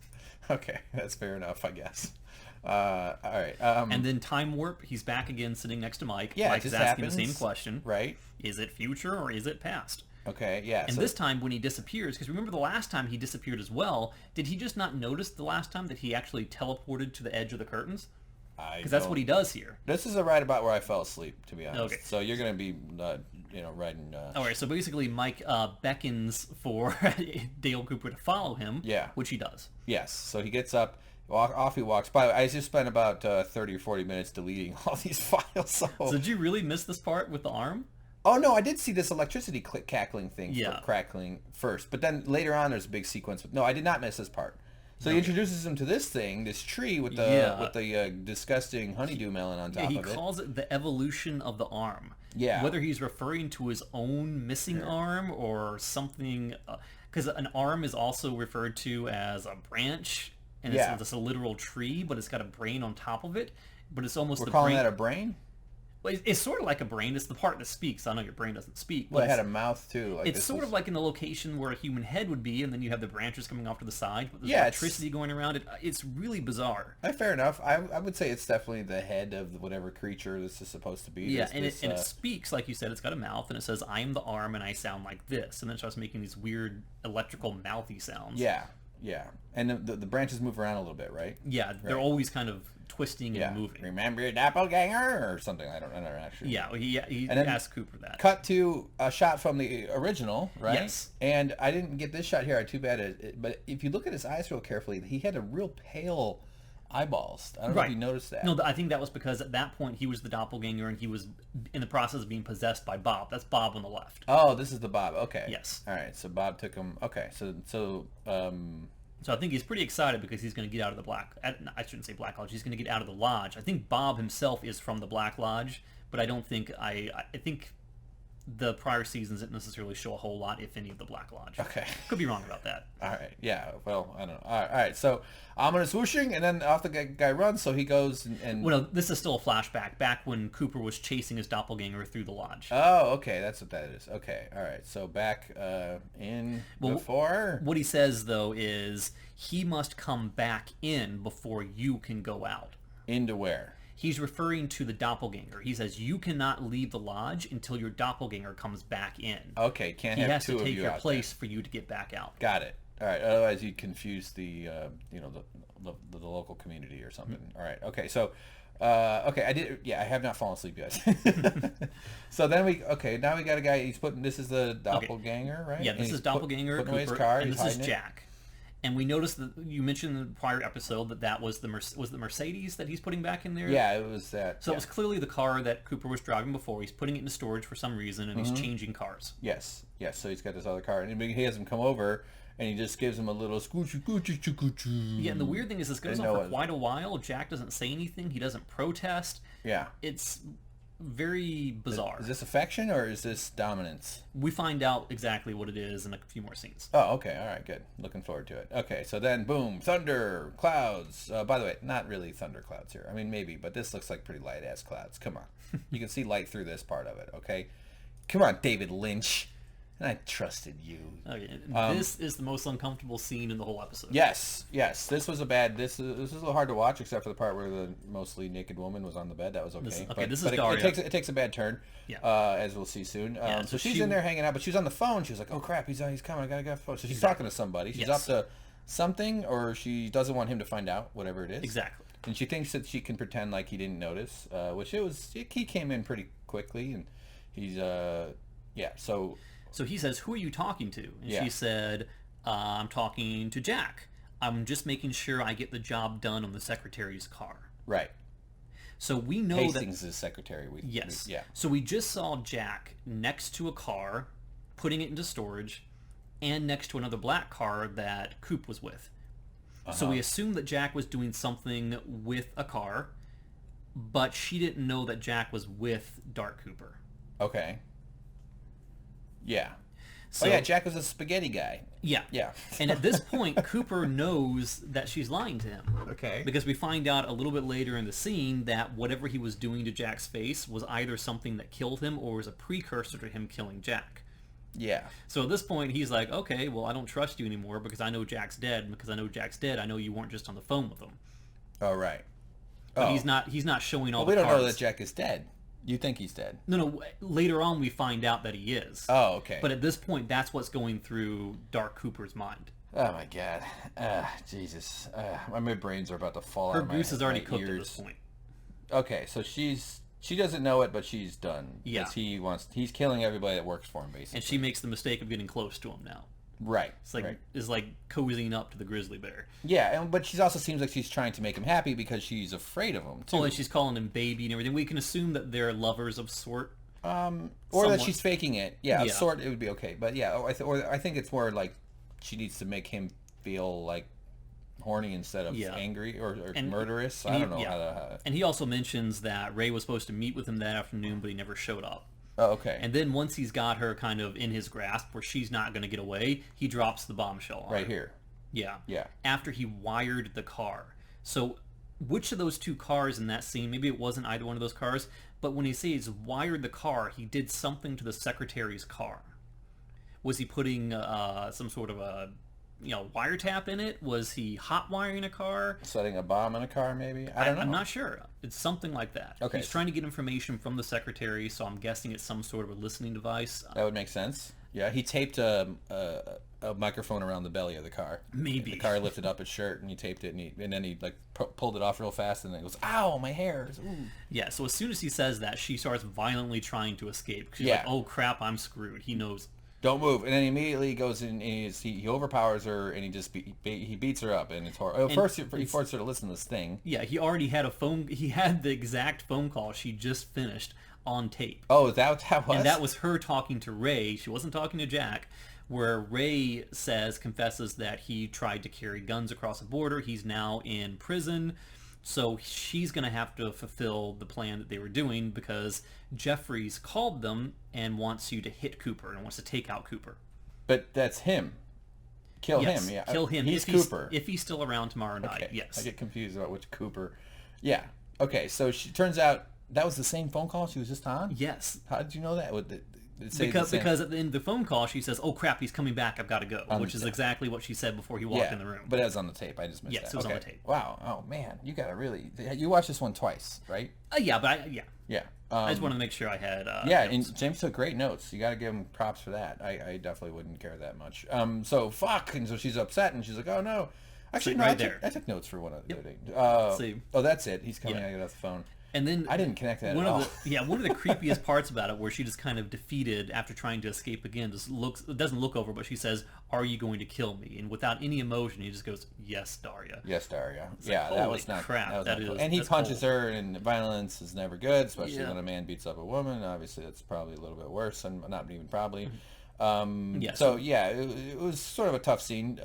Okay, that's fair enough, I guess. All right. And then time warp. He's back again, sitting next to Mike. Yeah, Mike is asking the same question. Right. Is it future or is it past? Okay. Yeah. And this time, when he disappears, because remember the last time he disappeared as well. Did he just not notice the last time that he actually teleported to the edge of the curtains? Because that's what he does here. This is right about where I fell asleep, to be honest. Okay. So you're gonna be, riding. All right. So basically, Mike beckons for Dale Cooper to follow him. Yeah. Which he does. Yes. So he gets up. Off he walks. By the way, I just spent about 30 or 40 minutes deleting all these files. So did you really miss this part with the arm? Oh no, I did see this electricity cackling thing, crackling first, but then later on there's a big sequence. No, I did not miss this part. So he introduces him to this thing, this tree with the disgusting honeydew melon on top of it. He calls it the evolution of the arm. Yeah. Whether he's referring to his own missing arm or something, because an arm is also referred to as a branch. And it's a literal tree, but it's got a brain on top of it. But it's almost We're calling that a brain? Well, it's sort of like a brain. It's the part that speaks. I know your brain doesn't speak. Well, it had a mouth, too. It's sort of like in the location where a human head would be, and then you have the branches coming off to the side. But there's electricity going around. It's really bizarre. Fair enough. I would say it's definitely the head of whatever creature this is supposed to be. Yeah, it speaks, like you said. It's got a mouth, and it says, I am the arm, and I sound like this. And then it starts making these weird electrical mouthy sounds. Yeah. Yeah, and the branches move around a little bit, right? Yeah, they're always kind of twisting and moving. Remember your doppelganger or something? I don't know actually. Yeah, he asked Cooper that. Cut to a shot from the original, right? Yes. And I didn't get this shot here. Too bad. But if you look at his eyes real carefully, he had a real pale eyeballs. I don't know if you noticed that. No, I think that was because at that point he was the doppelganger and he was in the process of being possessed by Bob. That's Bob on the left. Oh, this is the Bob. Okay. Yes. All right. So Bob took him. Okay. So I think he's pretty excited because he's going to get out of the I shouldn't say Black Lodge. He's going to get out of the lodge. I think Bob himself is from the Black Lodge, but I don't think I think the prior seasons didn't necessarily show a whole lot, if any, of the Black Lodge. Okay. Could be wrong about that. All right. Yeah. Well, I don't know. All right. So ominous whooshing, and then off the guy runs. So he goes and. Well, no, this is still a flashback. Back when Cooper was chasing his doppelganger through the lodge. Oh, okay. That's what that is. Okay. All right. So back before. What he says though is he must come back in before you can go out. Into where? He's referring to the doppelganger. He says you cannot leave the lodge until your doppelganger comes back in. Okay, can't have two of you out. He has to take your place for you to get back out. Got it. All right. Otherwise, you'd confuse the the local community or something. Mm-hmm. All right. Okay. So, okay, I did. Yeah, I have not fallen asleep yet. So then now we got a guy. He's putting. This is the doppelganger, right? Yeah, this is doppelganger. Putting away his car. And this is Jack. And we noticed that you mentioned in the prior episode that was the Mercedes that he's putting back in there. Yeah, it was that. So it was clearly the car that Cooper was driving before. He's putting it into storage for some reason, and he's changing cars. Yes. So he's got this other car, and he has him come over, and he just gives him a little scoochie. Yeah, and the weird thing is this goes on for quite a while. Jack doesn't say anything. He doesn't protest. Yeah. It's very bizarre. Is this affection or is this dominance? We find out exactly what it is in a few more scenes. Oh, okay. All right, good. Looking forward to it. Okay, so then, boom, thunder, clouds. By the way, not really thunder clouds here. I mean, maybe, but this looks like pretty light-ass clouds. Come on. You can see light through this part of it, okay? Come on, David Lynch. And I trusted you. Okay, this is the most uncomfortable scene in the whole episode. Yes. This was a bad. This is a little hard to watch, except for the part where the mostly naked woman was on the bed. That was okay. This is Daria. It takes a bad turn. Yeah. As we'll see soon. So she's in there hanging out, but she's on the phone. She's like, "Oh crap, he's coming. I gotta get the phone." So she's talking to somebody. She's up to something, or she doesn't want him to find out, whatever it is. Exactly. And she thinks that she can pretend like he didn't notice, which he came in pretty quickly, and he's So he says, "Who are you talking to?" And she said, "I'm talking to Jack. I'm just making sure I get the job done on the secretary's car." Right. So we know Hastings is secretary. So we just saw Jack next to a car, putting it into storage, and next to another black car that Coop was with. So we assumed that Jack was doing something with a car, but she didn't know that Jack was with Dark Cooper. Okay. Yeah. So, oh yeah, Jack was a spaghetti guy. Yeah. Yeah. And at this point, Cooper knows that she's lying to him. Okay. Because we find out a little bit later in the scene that whatever he was doing to Jack's face was either something that killed him or was a precursor to him killing Jack. Yeah. So at this point, he's like, okay, well, I don't trust you anymore because I know Jack's dead. And because I know Jack's dead, I know you weren't just on the phone with him. Oh, right. But he's not showing all well, the we don't cards. know that Jack is dead. You think he's dead. No, later on we find out that he is. Oh, okay. But at this point, that's what's going through Dark Cooper's mind. Oh, my God. Jesus. My midbrains are about to fall out Her of my goose is already my cooked ears. at this point. Okay, so she doesn't know it, but she's done. Yeah. 'Cause he's killing everybody that works for him, basically. And she makes the mistake of getting close to him now. Right. It's like right. is like cozying up to the grizzly bear. Yeah, but she also seems like she's trying to make him happy because she's afraid of him, too. Oh, and she's calling him baby and everything. We can assume that they're lovers of sort. Or somewhat. that she's faking it. Yeah, of Yeah. sort, it would be okay. But yeah, or I think it's more like she needs to make him feel like horny instead of angry or murderous. I don't know how to... And he also mentions that Ray was supposed to meet with him that afternoon, but he never showed up. Oh, okay. And then once he's got her kind of in his grasp where she's not going to get away, he drops the bombshell on right her. here. Yeah. Yeah. After he wired the car. So which of those two cars in that scene, maybe it wasn't either one of those cars, but when he says wired the car, he did something to the secretary's car. Was he putting some sort of a wiretap in it? Was he hot wiring a car? Setting a bomb in a car, maybe? I don't know. I'm not sure. It's something like that. Okay. He's trying to get information from the secretary, so I'm guessing it's some sort of a listening device. That would make sense. Yeah, he taped a microphone around the belly of the car. Maybe. The car lifted up his shirt, and he taped it, and then he like pulled it off real fast, and then it goes, "Ow, my hairs!" Ooh. Yeah. So as soon as he says that, she starts violently trying to escape. She's like, "Oh crap, I'm screwed." He knows. Don't move, and then he immediately goes in. And he overpowers her, and he just he beats her up, and it's horrible. First, he forced her to listen to this thing. Yeah, he already had He had the exact phone call she just finished on tape. Oh, is that what that was? And that was her talking to Ray. She wasn't talking to Jack. Where Ray confesses that he tried to carry guns across the border. He's now in prison. So she's going to have to fulfill the plan that they were doing because Jeffries called them and wants you to hit Cooper and wants to take out Cooper. But that's him. Kill him, yeah. Kill him. He's Cooper. If he's still around tomorrow night, yes. I get confused about which Cooper. Yeah. Okay, so she turns out that was the same phone call she was just on? Yes. How did you know that? Because at the end of the phone call, she says, "Oh crap, he's coming back. I've got to go," which is exactly what she said before he walked in the room. But it was on the tape. I just missed that. Yes, it was on the tape. Wow. Oh man, you gotta really. You watched this one twice, right? Yeah. Yeah. I just wanted to make sure I had. And notes. James took great notes. You got to give him props for that. I definitely wouldn't care that much. So fuck, and so she's upset, and she's like, "Oh no." Actually, no, I took notes for one of the other day. Oh, that's it. He's coming out of the phone. And then I didn't connect that at all. One of the creepiest parts about it, where she just kind of defeated after trying to escape again, doesn't look over, but she says, "Are you going to kill me?" And without any emotion, he just goes, "Yes, Daria." Yes, Daria. It's like, that was not crap. That was not cool. And he punches her, and violence is never good, especially when a man beats up a woman. Obviously, that's probably a little bit worse, and not even probably. So yeah, it was sort of a tough scene.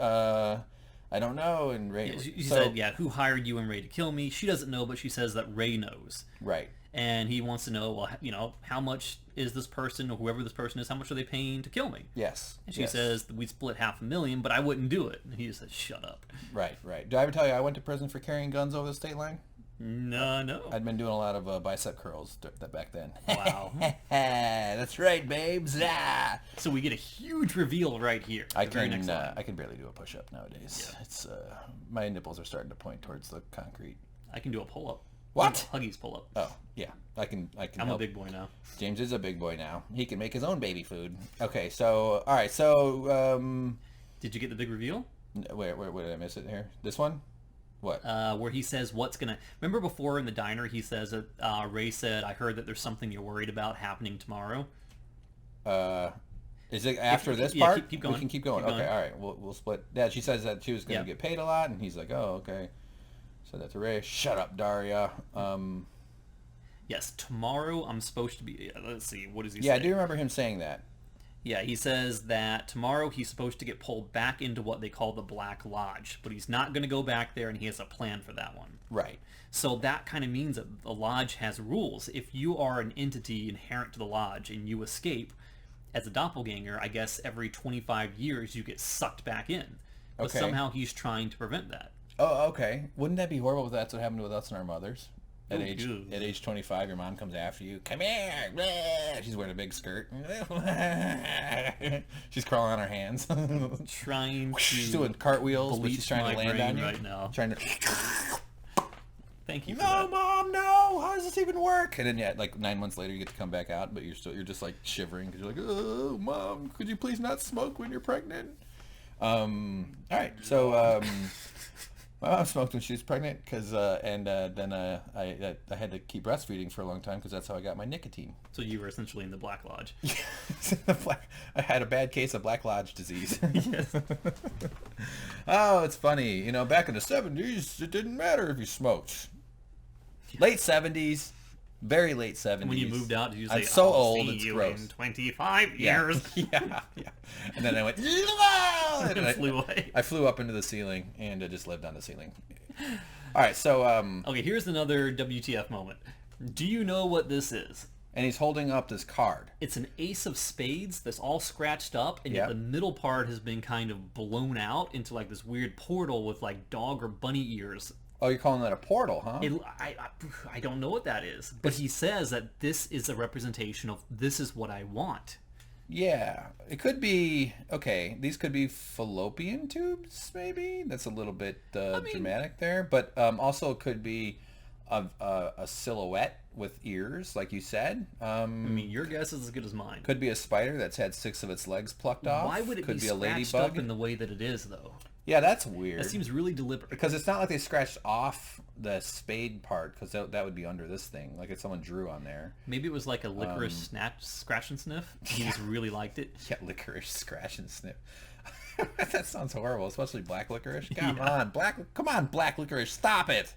I don't know, and Ray... She said, who hired you and Ray to kill me? She doesn't know, but she says that Ray knows. Right. And he wants to know, well, how much is this person, or whoever this person is, how much are they paying to kill me? Yes. And she says, we split $500,000, but I wouldn't do it. And he says, shut up. Right. Did I ever tell you I went to prison for carrying guns over the state line? No. I'd been doing a lot of bicep curls back then. Wow. That's right, babes. Ah. So we get a huge reveal right here. I can barely do a push-up nowadays. Yeah. It's my nipples are starting to point towards the concrete. I can do a pull-up. What? Huggies pull-up. Oh, yeah. I can I'm a big boy now. James is a big boy now. He can make his own baby food. Okay, so all right, so did you get the big reveal? Where did I miss it here? This one? What? Where he says what's gonna... Remember before in the diner he says that Ray said, "I heard that there's something you're worried about happening tomorrow." Is it after this part? Keep going. We can keep going. Okay, all right. We'll split. Yeah, she says that she was going to get paid a lot, and he's like, "Oh, okay." Said that to Ray. Shut up, Daria. Yes, tomorrow I'm supposed to be... let's see, what does he say? Yeah, I do remember him saying that. Yeah, he says that tomorrow he's supposed to get pulled back into what they call the Black Lodge, but he's not going to go back there, and he has a plan for that one. Right. So that kind of means that the Lodge has rules. If you are an entity inherent to the Lodge and you escape as a doppelganger, I guess every 25 years you get sucked back in. But Okay. somehow he's trying to prevent that. Oh, okay. Wouldn't that be horrible if that's what happened with us and our mothers? At Oh, age good. at age 25, your mom comes after you. Come here. Blah. She's wearing a big skirt. She's crawling on her hands. Trying to She's doing cartwheels, but bleach she's trying my to land brain on you. right now. Trying to. Thank you for No, that. Mom, no. How does this even work? And then, yeah, like 9 months later, you get to come back out, but you're just like shivering because you're like, oh, Mom, could you please not smoke when you're pregnant? All right, so my mom smoked when she was pregnant, then I had to keep breastfeeding for a long time because that's how I got my nicotine. So you were essentially in the Black Lodge. I had a bad case of Black Lodge disease. Yes. Oh, it's funny. You know, back in the 70s, it didn't matter if you smoked. Late 70s, very late 70s. When you moved out, did you say, I'm so I'll old, see it's you gross. in 25 Yeah. years? yeah. And then I went, and And flew away. I flew up into the ceiling and I just lived on the ceiling. All right, so Okay, here's another WTF moment. Do you know what this is? and he's holding up this card. It's an ace of spades that's all scratched up, and yet Yeah. the middle part has been kind of blown out into like this weird portal with like dog or bunny ears. Oh, you're calling that a portal, huh? I don't know what that is, but he says that this is a representation of this is what I want. Yeah, it could be, okay, these could be fallopian tubes, maybe? That's a little bit dramatic there, but also it could be a silhouette with ears, like you said. I mean, your guess is as good as mine. Could be a spider that's had 6 of its legs plucked off. Why would it could be a scratched ladybug. up in the way that it is, though? Yeah, that's weird. That seems really deliberate. Because it's not like they scratched off the spade part, because that would be under this thing, like if someone drew on there. Maybe it was like a licorice scratch and sniff. He just really liked it. Yeah, licorice scratch and sniff. That sounds horrible, especially black licorice. Come Yeah. on, black licorice, stop it.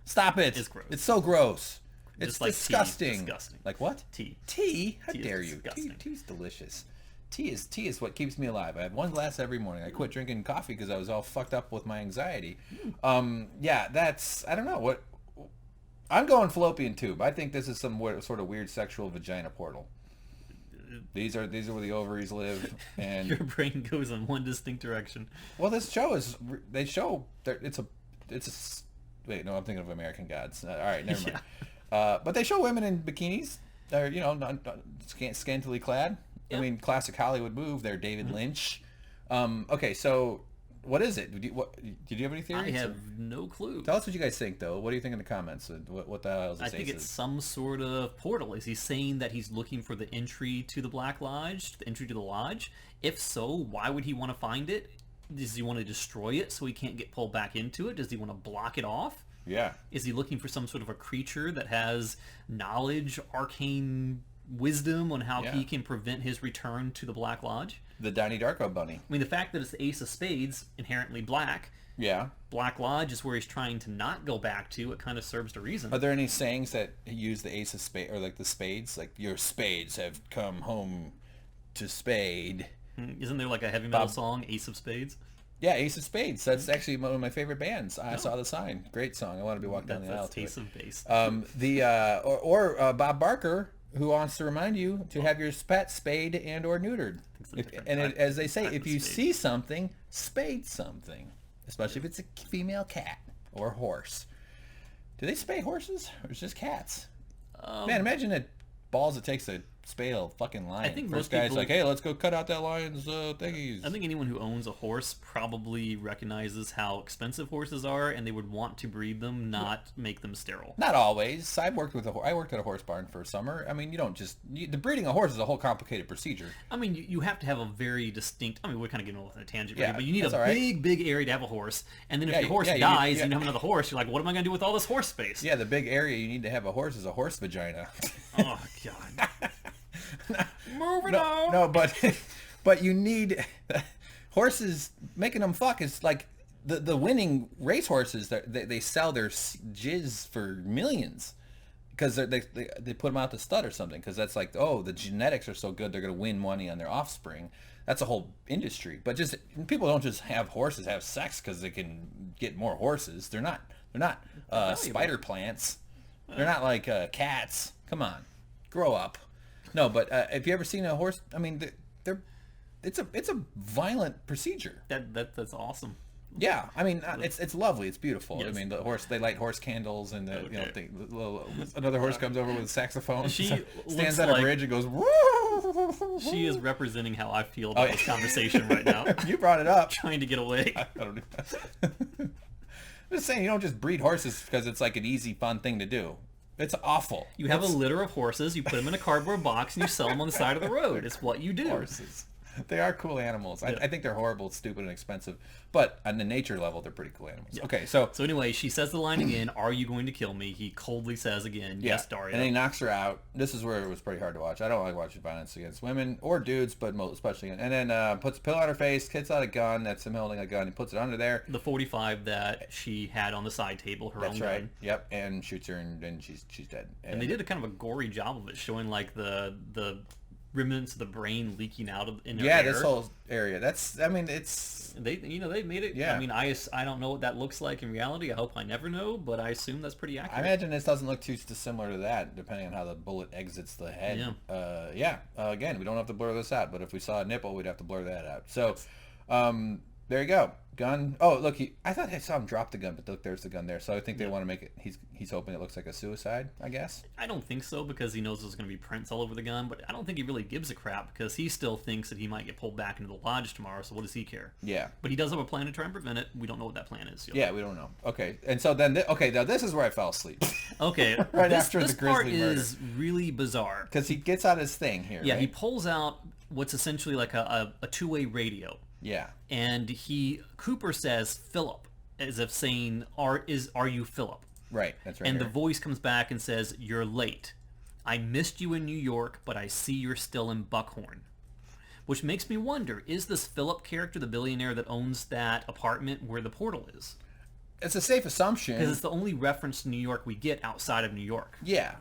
Stop it. It's gross. It's so gross. It's Just like tea. disgusting. Disgusting. Like what? Tea. Tea? How Tea is dare you? disgusting. Tea's delicious. Tea is what keeps me alive. I have 1 glass every morning. I quit drinking coffee because I was all fucked up with my anxiety. Yeah, that's, I don't know what. I'm going fallopian tube. I think this is some sort of weird sexual vagina portal. These are where the ovaries live, and Your brain goes in one distinct direction. well, this show is they show that it's a wait, no, I'm thinking of American Gods. All right, never mind. But they show women in bikinis. They're not scantily clad. Yeah. I mean, classic Hollywood move. They're David Lynch. Okay, so what is it? Did you have any theories? I have no clue. Tell us what you guys think, though. What do you think in the comments? What the hell is this? I think it's some sort of portal. Is he saying that he's looking for the entry to the Black Lodge, the entry to the lodge? If so, why would he want to find it? Does he want to destroy it so he can't get pulled back into it? Does he want to block it off? Yeah. Is he looking for some sort of a creature that has knowledge, arcane wisdom on how Yeah. he can prevent his return to the Black Lodge? The Donnie Darko bunny. I mean, the fact that it's the Ace of Spades, inherently black, Yeah. Black Lodge is where he's trying to not go back to. It kind of serves to reason. Are there any sayings that use the ace of spade or like the spades? Like your spades have come home to spade. Isn't there like a heavy metal song, Ace of Spades? Yeah, Ace of Spades. That's actually one of my favorite bands. I Saw the Sign. Great song. I want to be walking down the aisle That's to Ace it. of Base. Bob Barker, who wants to remind you to have your pet spayed and or neutered. It's a different As they say, type if of you spade. see something, spade something. Especially if it's a female cat or horse. Do they spay horses or it's just cats? Man, imagine the balls it takes to spay a fucking lion. I think First most guy's people- like, hey, let's go cut out that lion's thingies. I think anyone who owns a horse probably recognizes how expensive horses are, and they would want to breed them, not make them sterile. Not always. I worked at a horse barn for a summer. I mean, you don't just the breeding a horse is a whole complicated procedure. I mean, you have to have a very distinct. I mean, we're kind of getting off on a tangent, Yeah, here, but you need that's a all right. big area to have a horse. And then if Yeah, your horse yeah, you- dies yeah. and you have another horse, you're like, what am I going to do with all this horse space? Yeah, the big area you need to have a horse is a horse vagina. Oh God. Moving on. No, but you need horses. Making them fuck is like the winning race horses. They sell their jizz for millions because they put them out to stud or something, because that's like, oh, the genetics are so good they're going to win money on their offspring. That's a whole industry. But just people don't just have horses have sex because they can get more horses. They're not spider plants. They're not like cats. Come on, grow up. No, but have you ever seen a horse? I mean, it's a violent procedure. That's awesome. Yeah, I mean, it's lovely. It's beautiful. Yes. I mean, they light horse candles, and another horse comes over with a saxophone. She stands on a bridge and goes, woo! She is representing how I feel about this conversation right now. You brought it up. Trying to get away. I don't know. I'm just saying, you don't just breed horses because it's like an easy, fun thing to do. It's awful. You have a litter of horses, you put them in a cardboard box, and you sell them on the side of the road. It's what you do. Horses. They are cool animals. Yeah. I think they're horrible, stupid, and expensive. But on the nature level, they're pretty cool animals. Yeah. Okay, so anyway, she says the line again, "Are you going to kill me?" He coldly says again, "Yes, Daria." And then he knocks her out. This is where it was pretty hard to watch. I don't like watching violence against women or dudes, but especially. And then puts a pillow on her face, gets out a gun. That's him holding a gun. He puts it under there. The 45 that she had on the side table, her own gun. That's right. Yep, and shoots her, and then she's dead. And they did a kind of a gory job of it, showing like the remnants of the brain leaking out in her hair. This whole area. It's they made it. Yeah. I mean, I don't know what that looks like in reality. I hope I never know, but I assume that's pretty accurate. I imagine this doesn't look too dissimilar to that, depending on how the bullet exits the head. Yeah. Again, we don't have to blur this out, but if we saw a nipple, we'd have to blur that out. So, there you go. Gun. Oh, look, I thought I saw him drop the gun, but look, there's the gun there. So I think they want to make it, he's hoping it looks like a suicide, I guess. I don't think so, because he knows there's going to be prints all over the gun, but I don't think he really gives a crap, because he still thinks that he might get pulled back into the lodge tomorrow, so what does he care? Yeah. But he does have a plan to try and prevent it. We don't know what that plan is. Yeah, we don't know. Okay, and so then, now this is where I fell asleep. Okay. After the grisly murder. This is part is really bizarre. Because he gets out his thing here, Yeah, right? he pulls out what's essentially like a two-way radio. Yeah. And Cooper says Philip, as if saying, are you Philip? Right, that's right. And the voice comes back and says, "You're late. I missed you in New York, but I see you're still in Buckhorn." Which makes me wonder, is this Philip character the billionaire that owns that apartment where the portal is? It's a safe assumption. Because it's the only reference to New York we get outside of New York. Yeah.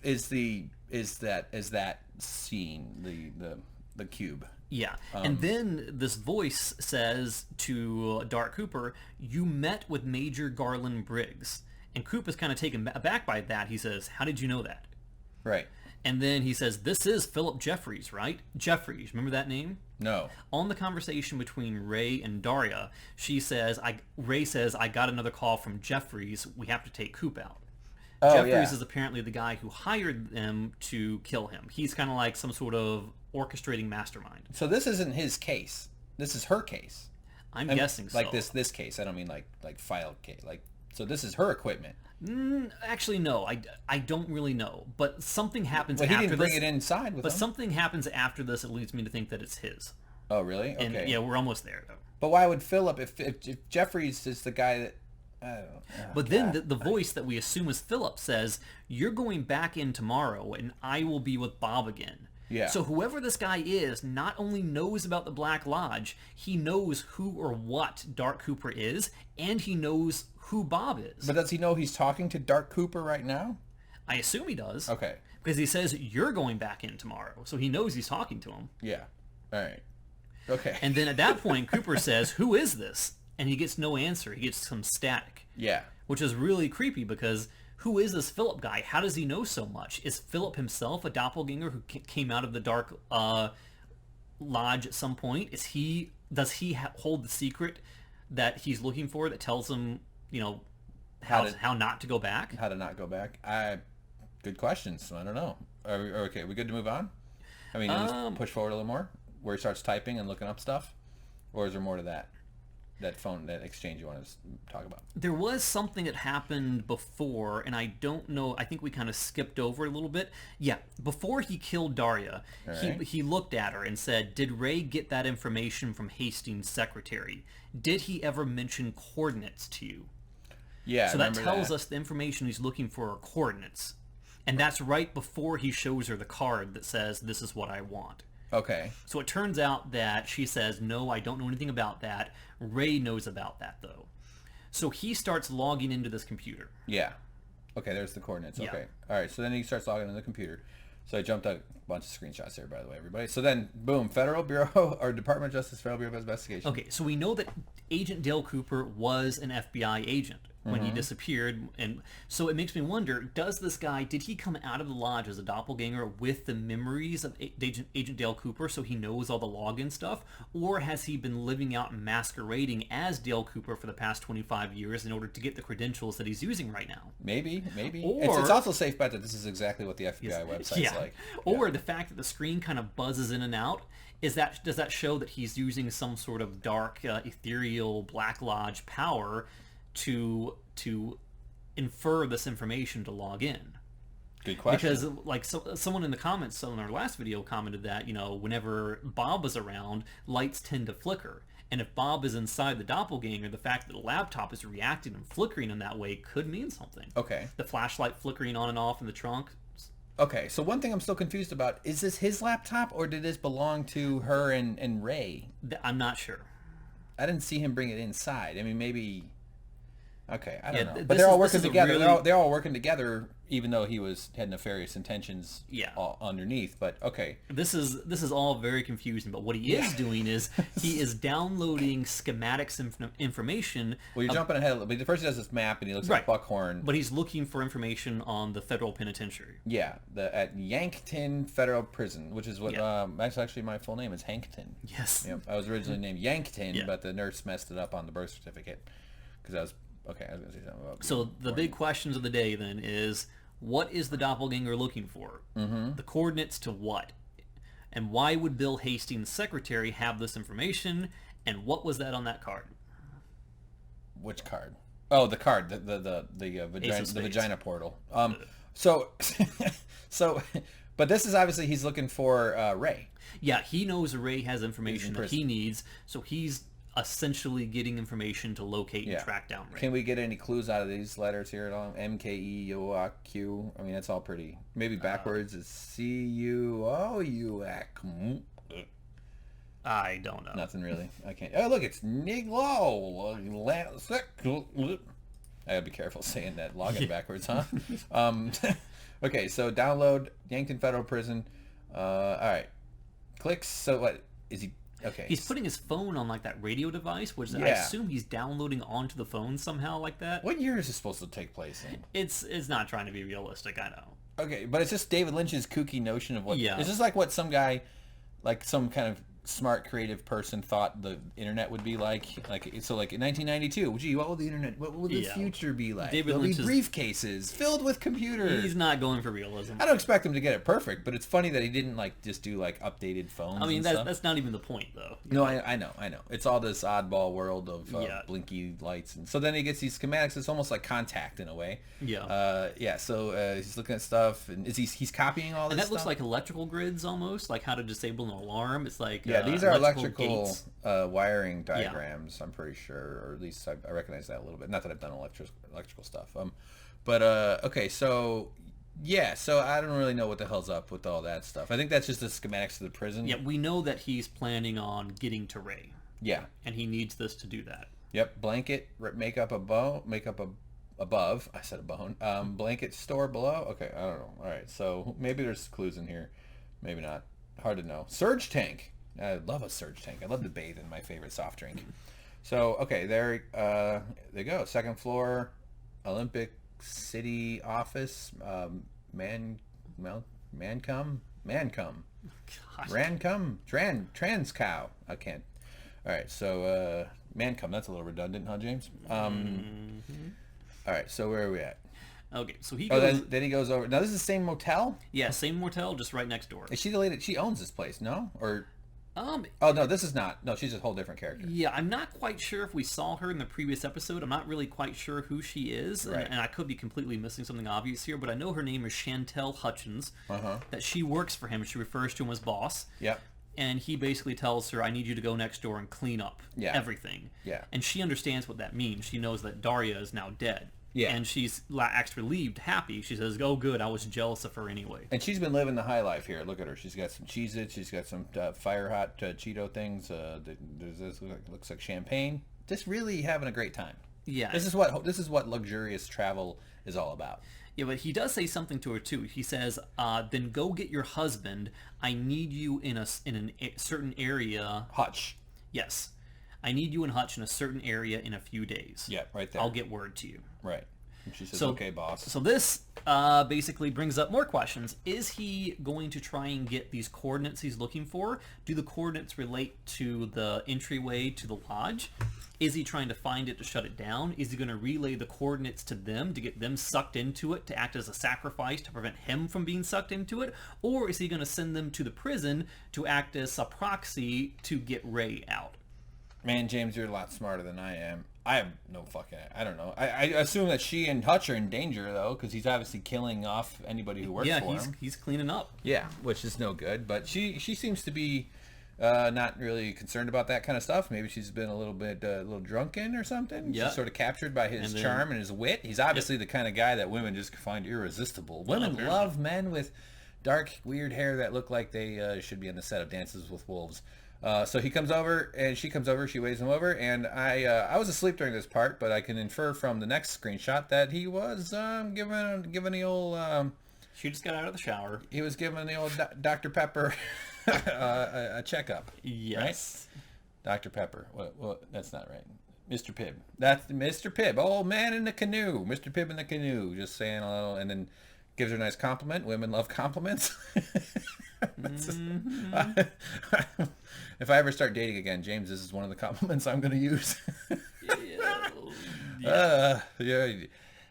Is that scene, the cube. Yeah, and then this voice says to Dark Cooper, "You met with Major Garland Briggs." And Coop is kind of taken aback by that. He says, "How did you know that?" Right. And then he says, "This is Philip Jeffries, right? Jeffries, remember that name?" No. On the conversation between Ray and Daria, Ray says, "I got another call from Jeffries. We have to take Coop out." Jeffries is apparently the guy who hired them to kill him. He's kind of like some sort of orchestrating mastermind. So this isn't his case. This is her case. I'm guessing so. Like this case. I don't mean like file case. So this is her equipment. Actually, no. I don't really know. But something happens after this. He didn't bring it inside with him. But something happens after this that leads me to think that it's his. Oh, really? Okay. And, yeah, we're almost there, though. But why would Philip, if Jeffries is the guy that... I don't know. But then the voice that we assume is Philip says, "You're going back in tomorrow, and I will be with Bob again." Yeah. So whoever this guy is not only knows about the Black Lodge, he knows who or what Dark Cooper is, and he knows who Bob is. But does he know he's talking to Dark Cooper right now? I assume he does. Okay. Because he says, "You're going back in tomorrow." So he knows he's talking to him. Yeah. All right. Okay. And then at that point, Cooper says, "Who is this?" And he gets no answer. He gets some static. Yeah. Which is really creepy, because who is this Philip guy? How does he know so much? Is Philip himself a doppelganger who came out of the Dark Lodge at some point? Does he hold the secret that he's looking for that tells him, how not to go back? How to not go back? Good questions. I don't know. Okay, we good to move on? I mean, just push forward a little more, where he starts typing and looking up stuff? Or is there more to that? That exchange you want to talk about? There was something that happened before, and I don't know, I think we kind of skipped over a little bit. Yeah, before he killed Daria, he looked at her and said, "Did Ray get that information from Hastings' secretary? Did he ever mention coordinates to you?" Yeah, so that tells us the information he's looking for are coordinates. And that's right before he shows her the card that says, "This is what I want." Okay. So it turns out that she says, "No, I don't know anything about that." Ray knows about that, though. So he starts logging into this computer. Yeah. Okay, there's the coordinates. Yeah. Okay. All right, so then he starts logging into the computer. So I jumped a bunch of screenshots there, by the way, everybody. So then, boom, Federal Bureau, or Department of Justice, Federal Bureau of Investigation. Okay, so we know that Agent Dale Cooper was an FBI agent when he disappeared, and so it makes me wonder, did he come out of the lodge as a doppelganger with the memories of Agent Dale Cooper, so he knows all the login stuff, or has he been living out and masquerading as Dale Cooper for the past 25 years in order to get the credentials that he's using right now? Maybe. Or, it's also a safe bet that this is exactly what the FBI website's like. Or the fact that the screen kind of buzzes in and out, does that show that he's using some sort of dark, ethereal Black Lodge power to infer this information to log in? Good question. Because someone in the comments on our last video commented that, whenever Bob is around, lights tend to flicker. And if Bob is inside the doppelganger, the fact that the laptop is reacting and flickering in that way could mean something. Okay. The flashlight flickering on and off in the trunk. Okay, so one thing I'm still confused about, is this his laptop, or did this belong to her and Ray? I'm not sure. I didn't see him bring it inside. I mean, maybe... Okay, I don't know. But this they're all is working together. really- They're all working together, even though he had nefarious intentions Yeah. all underneath. But okay. This is all very confusing, but what he is doing is he is downloading schematics information. Well, you're jumping ahead a little bit. First he does this map, and he looks at Buckhorn. But he's looking for information on the federal penitentiary. Yeah, at Yankton Federal Prison, which is what that's actually my full name is Hankton. Yes. Yep. I was originally named Yankton, Yeah. but the nurse messed it up on the birth certificate because I was okay. I was going to say something about. So the big questions of the day then is, what is the doppelganger looking for? Mm-hmm. The coordinates to what? And why would Bill Hastings' secretary have this information? And what was that on that card? Which card? Oh, the card, the vagina portal. So, but this is obviously he's looking for Ray. Yeah, he knows Ray has information that he needs, so he's essentially getting information to locate and track down Ray. Can we get any clues out of these letters here at all? MKEOQ. I mean, that's all pretty. Maybe backwards is CUOUAC. I don't know. Nothing really. I can't. Oh, look, it's Niglo. I gotta be careful saying that login backwards, huh? Okay, so download Yankton Federal Prison. All right. Clicks. So what is he? Okay. He's putting his phone on like that radio device, which I assume he's downloading onto the phone somehow like that. What year is this supposed to take place in? It's not trying to be realistic, I know. Okay, but it's just David Lynch's kooky notion of what... Yeah. It's just like what some guy, like some kind of smart, creative person thought the internet would be like. So like in 1992, gee, what will the internet, what will the future be like? There'll be briefcases filled with computers. He's not going for realism. I don't expect him to get it perfect, but it's funny that he didn't like just do like updated phones. I mean, and that's not even the point, though. No, I know. It's all this oddball world of blinky lights, and so then he gets these schematics. It's almost like Contact in a way. Yeah. So he's looking at stuff, and he's copying all this. And that stuff? looks like electrical grids almost, like how to disable an alarm. It's like these are electrical gates. wiring diagrams. I'm pretty sure, or at least I recognize that a little bit. Not that I've done electrical stuff. But okay, so. Yeah, so I don't really know what the hell's up with all that stuff. I think that's just the schematics of the prison. Yeah, we know that he's planning on getting to Ray. Yeah. And he needs this to do that. Yep, blanket, make up above. I said a bone. Blanket store below. Okay, I don't know. All right, so maybe there's clues in here. Maybe not. Hard to know. Surge tank. I love a surge tank. I love to bathe in my favorite soft drink. So, okay, there they go. Second floor, Olympic City office, Mancom, Rancom, Trans cow. I can't. All right, so Mancom. That's a little redundant, huh, James? All right, so where are we at? Okay, so he goes. Then he goes over. Now this is the same motel. Yeah, same motel, just right next door. Is she the lady? She owns this place, no? Or oh no, this is not. No, she's a whole different character. Yeah, I'm not quite sure if we saw her in the previous episode. I'm not really quite sure who she is, right. and I could be completely missing something obvious here, but I know her name is Chantel Hutchins, that she works for him. She refers to him as boss. Yep. And he basically tells her, I need you to go next door and clean up everything. Yeah. And she understands what that means. She knows that Daria is now dead. Yeah. And she's acts relieved, happy. She says, oh, good, I was jealous of her anyway. And she's been living the high life here. Look at her. She's got some Cheez-Its. She's got some fire hot Cheeto things. This looks like champagne. Just really having a great time. Yeah. This is what luxurious travel is all about. Yeah, but he does say something to her too. He says, "Then go get your husband. I need you in a certain area." Hutch. Yes, I need you and Hutch in a certain area in a few days. Yeah, right there. I'll get word to you. Right. And she says, "Okay, boss." So this basically brings up more questions. Is he going to try and get these coordinates he's looking for? Do the coordinates relate to the entryway to the lodge? Is he trying to find it to shut it down? Is he going to relay the coordinates to them to get them sucked into it to act as a sacrifice to prevent him from being sucked into it? Or is he going to send them to the prison to act as a proxy to get Ray out? Man, James, you're a lot smarter than I am. I have no fucking... I don't know. I assume that she and Hutch are in danger, though, because he's obviously killing off anybody who works for him. Yeah, he's cleaning up. Yeah, which is no good. But she seems to be not really concerned about that kind of stuff. Maybe she's been a little drunken or something. Yeah. She's sort of captured by his charm and his wit. He's obviously the kind of guy that women just find irresistible. Women love men with dark, weird hair that look like they should be on the set of Dances with Wolves. So he comes over, and she comes over, she waves him over, and I was asleep during this part, but I can infer from the next screenshot that he was giving the old... She just got out of the shower. He was giving the old Dr. Pepper a checkup. Yes. Right? Dr. Pepper. Well, that's not right. Mr. Pibb. That's Mr. Pibb. Old man in the canoe. Mr. Pibb in the canoe. Just saying a little, and then gives her a nice compliment. Women love compliments. If I ever start dating again, James, this is one of the compliments I'm going to use. Yeah.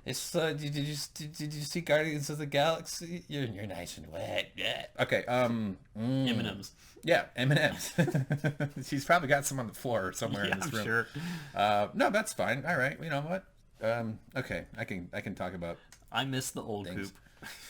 It's did you see Guardians of the Galaxy? You're nice and wet. Yeah. Okay. M&Ms. Yeah, M&Ms. She's probably got some on the floor somewhere in this room. Sure. No, that's fine. All right. You know what? Okay. I can talk about. I miss the old things. coop.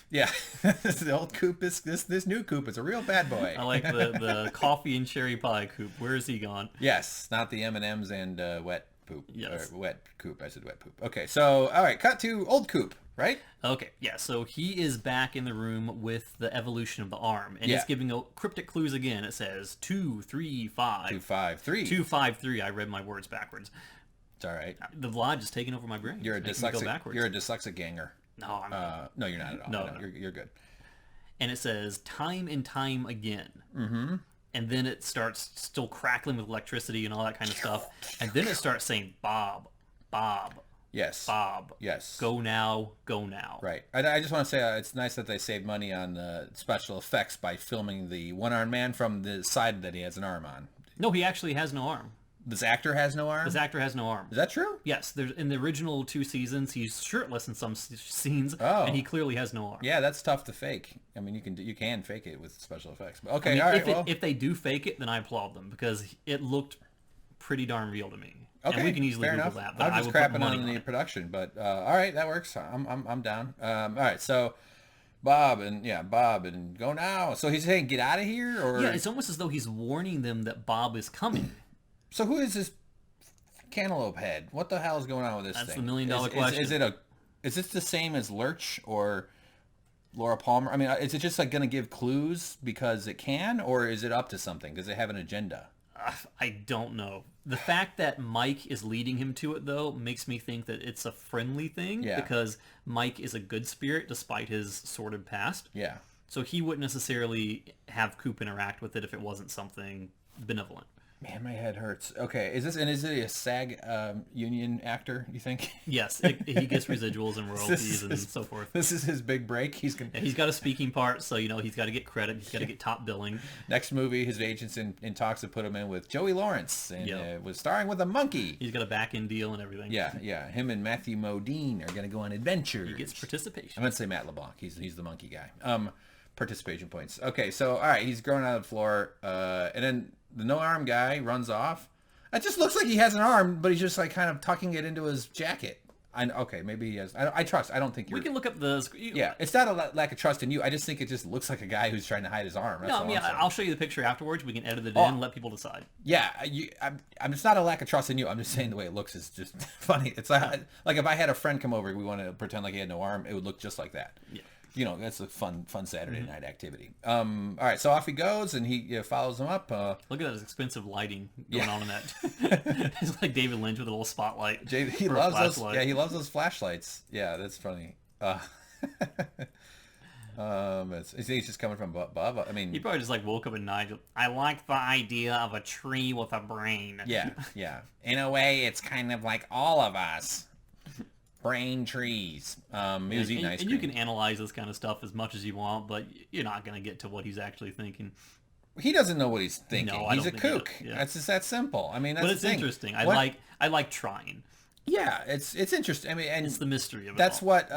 Yeah, the old coop is this new coop is a real bad boy. I like the coffee and cherry pie coop. Where is he gone? Yes, not the M&Ms and wet poop. Yes. Or wet coop. I said wet poop. Okay, so all right, cut to old coop, right? Okay, yeah. So he is back in the room with the evolution of the arm, and it's giving cryptic clues again. It says 2, 3, 5. 2, 5, 3. 2, 5, 3. I read my words backwards. It's all right. The lodge is taking over my brain. You're a dyslexic. You're a dyslexic ganger. No, I'm not. No, you're not at all. No. You're good. And it says time and time again. Mm-hmm. And then it starts still crackling with electricity and all that kind of stuff. And then it starts saying Bob, Bob. Yes. Bob. Yes. Go now, go now. Right. I just want to say it's nice that they saved money on special effects by filming the one-armed man from the side that he has an arm on. No, he actually has no arm. This actor has no arm? This actor has no arm. Is that true? Yes. There's in the original 2 seasons, he's shirtless in some scenes, Oh. and he clearly has no arm. Yeah, that's tough to fake. I mean, you can fake it with special effects. But okay, I mean, all right. if they do fake it, then I applaud them because it looked pretty darn real to me. Okay, and we can easily fair Google enough. that. But I'm just I would crapping put money on the it. production, but all right, that works. I'm down. All right, so Bob and go now. So he's saying get out of here, or Yeah, it's almost as though he's warning them that Bob is coming. So who is this cantaloupe head? What the hell is going on with this thing? That's the million-dollar question. Is this the same as Lurch or Laura Palmer? I mean, is it just like going to give clues because it can, or is it up to something? Does it have an agenda? I don't know. The fact that Mike is leading him to it, though, makes me think that it's a friendly thing because Mike is a good spirit despite his sordid past. Yeah. So he wouldn't necessarily have Coop interact with it if it wasn't something benevolent. Man, my head hurts. Okay, is it a SAG union actor, you think? Yes, he gets residuals and royalties and so forth. This is his big break. He's got a speaking part, so he's got to get credit. He's got to get top billing. Next movie, his agents in talks to put him in with Joey Lawrence, and was starring with a monkey. He's got a back-end deal and everything. Yeah. Him and Matthew Modine are going to go on adventures. He gets participation. I'm going to say Matt LeBlanc. He's the monkey guy. Participation points. Okay, so all right, he's growing out of the floor, and then the no-arm guy runs off. It just looks like he has an arm, but he's just like kind of tucking it into his jacket. Okay, maybe he has. I trust. I don't think you're... We can look up the... Yeah, it's not a lack of trust in you. I just think it just looks like a guy who's trying to hide his arm. That's I'll show you the picture afterwards. We can edit it in and let people decide. Yeah, I'm just not a lack of trust in you. I'm just saying the way it looks is just funny. It's like if I had a friend come over, we want to pretend like he had no arm, it would look just like that. Yeah. that's a fun Saturday night activity. All right, so off he goes, and he follows him up. Look at that expensive lighting going on in that. It's like David Lynch with a little spotlight. He loves those. Yeah, he loves those flashlights. Yeah, that's funny. He's just coming from above. I mean, he probably just like woke up at night. I like the idea of a tree with a brain. Yeah. In a way, it's kind of like all of us. Brain trees. He was eating ice cream. And you can analyze this kind of stuff as much as you want, but you're not going to get to what he's actually thinking. He doesn't know what he's thinking. No, he's a kook. It's just that simple. I mean, that's but it's interesting. I like trying. Yeah, it's interesting. I mean, and it's the mystery of it. That's what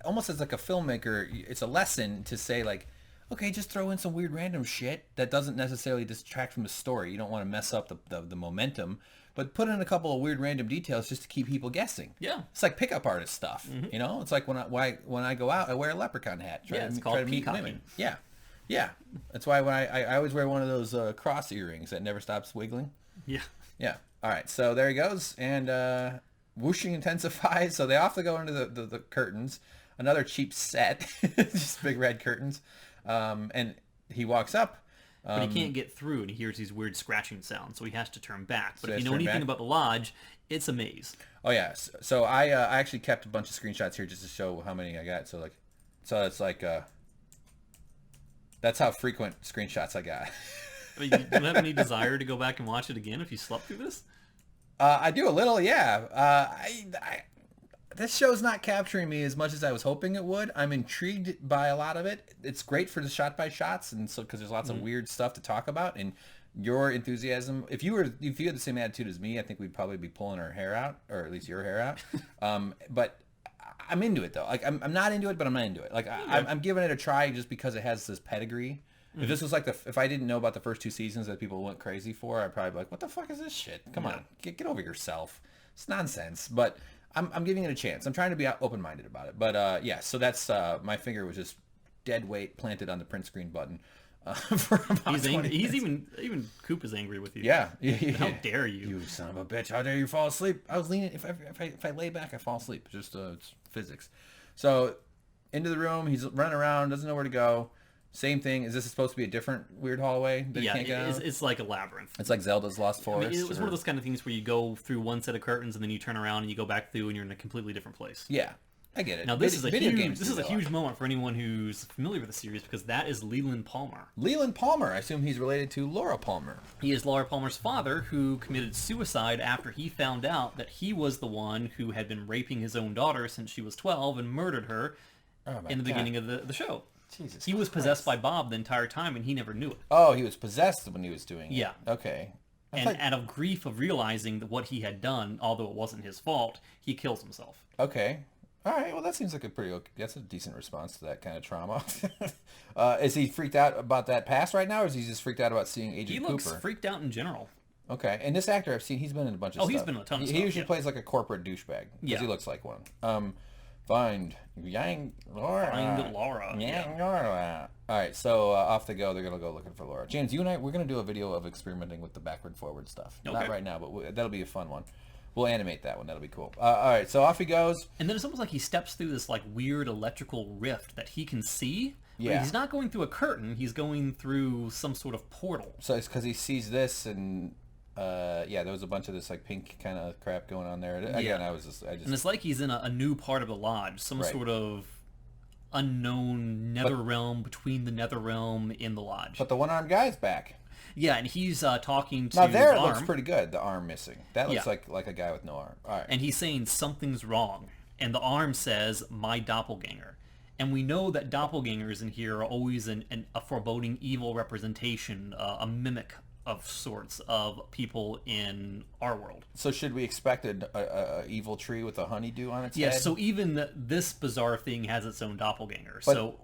almost as like a filmmaker, it's a lesson to say like, okay, just throw in some weird random shit that doesn't necessarily distract from the story. You don't want to mess up the momentum, but put in a couple of weird random details just to keep people guessing. Yeah, it's like pickup artist stuff. It's like when I go out, I wear a leprechaun hat. It's called peacocking. Yeah. That's why when I always wear one of those cross earrings that never stops wiggling. Yeah. All right, so there he goes, and whooshing intensifies. So they off to go into the curtains. Another cheap set, just big red curtains. And he walks up. But he can't get through, and he hears these weird scratching sounds, so he has to turn back. But if you know anything about the lodge, it's a maze. Oh yeah. So I actually kept a bunch of screenshots here just to show how many I got. So it's like that's how frequent screenshots I got. I mean, do you have any desire to go back and watch it again if you slept through this? I do a little, yeah. This show's not capturing me as much as I was hoping it would. I'm intrigued by a lot of it. It's great for the shot by shots, and so because there's lots of weird stuff to talk about. And your enthusiasm, if you had the same attitude as me, I think we'd probably be pulling our hair out, or at least your hair out. But I'm into it though. Like I'm not into it, but I'm not into it. Like I'm giving it a try just because it has this pedigree. If this was like if I didn't know about the first 2 seasons that people went crazy for, I'd probably be like, what the fuck is this shit? Come on, get over yourself. It's nonsense. But I'm giving it a chance. I'm trying to be open-minded about it. But so that's my finger was just dead weight planted on the print screen button for about 20 minutes. He's even Coop is angry with you. Yeah. How dare you? You son of a bitch! How dare you fall asleep? I was leaning. If I lay back, I fall asleep. Just it's physics. So into the room, he's running around, doesn't know where to go. Same thing. Is this supposed to be a different weird hallway that you can't get out? It's like a labyrinth. It's like Zelda's Lost Forest. I mean, it was one of those kind of things where you go through one set of curtains and then you turn around and you go back through and you're in a completely different place. Yeah, I get it. Now this is a huge moment for anyone who's familiar with the series because that is Leland Palmer. Leland Palmer. I assume he's related to Laura Palmer. He is Laura Palmer's father who committed suicide after he found out that he was the one who had been raping his own daughter since she was 12 and murdered her in the beginning of the show. Jesus he was possessed by Bob the entire time, and he never knew it. Oh, he was possessed when he was doing it. Yeah. Okay. And out of grief of realizing that what he had done, although it wasn't his fault, he kills himself. Okay. All right. Well, that seems like that's a decent response to that kind of trauma. Is he freaked out about that past right now, or is he just freaked out about seeing Agent Cooper? He looks freaked out in general. Okay. And this actor I've seen, he's been in a bunch of stuff. Oh, he's been in a ton of stuff. He usually plays like a corporate douchebag. Because he looks like one. Find Laura. Find Laura. Laura. All right, so off they go. They're going to go looking for Laura. James, you and I, we're going to do a video of experimenting with the backward-forward stuff. Okay. Not right now, but that'll be a fun one. We'll animate that one. That'll be cool. All right, so off he goes. And then it's almost like he steps through this like weird electrical rift that he can see. Yeah. He's not going through a curtain. He's going through some sort of portal. So it's because he sees this and... there was a bunch of this like pink kind of crap going on there. Again, I just and it's like he's in a new part of the lodge, some sort of unknown nether realm between the nether realm in the lodge. But the one-armed guy's back. Yeah, and he's talking to now there it looks pretty good. The arm missing. That looks like a guy with no arm. All right. And he's saying something's wrong, and the arm says my doppelganger. And we know that doppelgangers in here are always a foreboding evil representation, a mimic of sorts of people in our world. So should we expect a evil tree with a honeydew on its head? Yes, so even this bizarre thing has its own doppelganger. But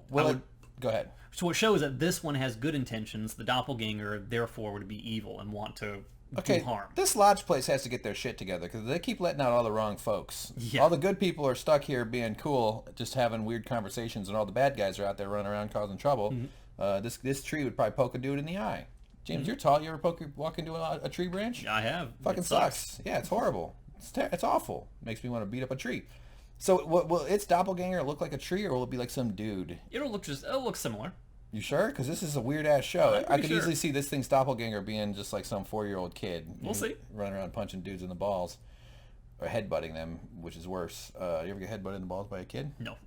go ahead. So it shows that this one has good intentions. The doppelganger, therefore, would be evil and want to do harm. This lodge place has to get their shit together because they keep letting out all the wrong folks. Yeah. All the good people are stuck here being cool, just having weird conversations, and all the bad guys are out there running around causing trouble. Mm-hmm. This tree would probably poke a dude in the eye. James, you're tall. You ever walk into a tree branch? I have. Fucking sucks. Yeah, it's horrible. It's awful. Makes me want to beat up a tree. So will its doppelganger look like a tree, or will it be like some dude? It'll look similar. You sure? Because this is a weird ass show. I'm I pretty could sure. easily see this thing's doppelganger being just like some 4-year-old kid. We'll see. Running around punching dudes in the balls, or headbutting them, which is worse. You ever get headbutted in the balls by a kid? No.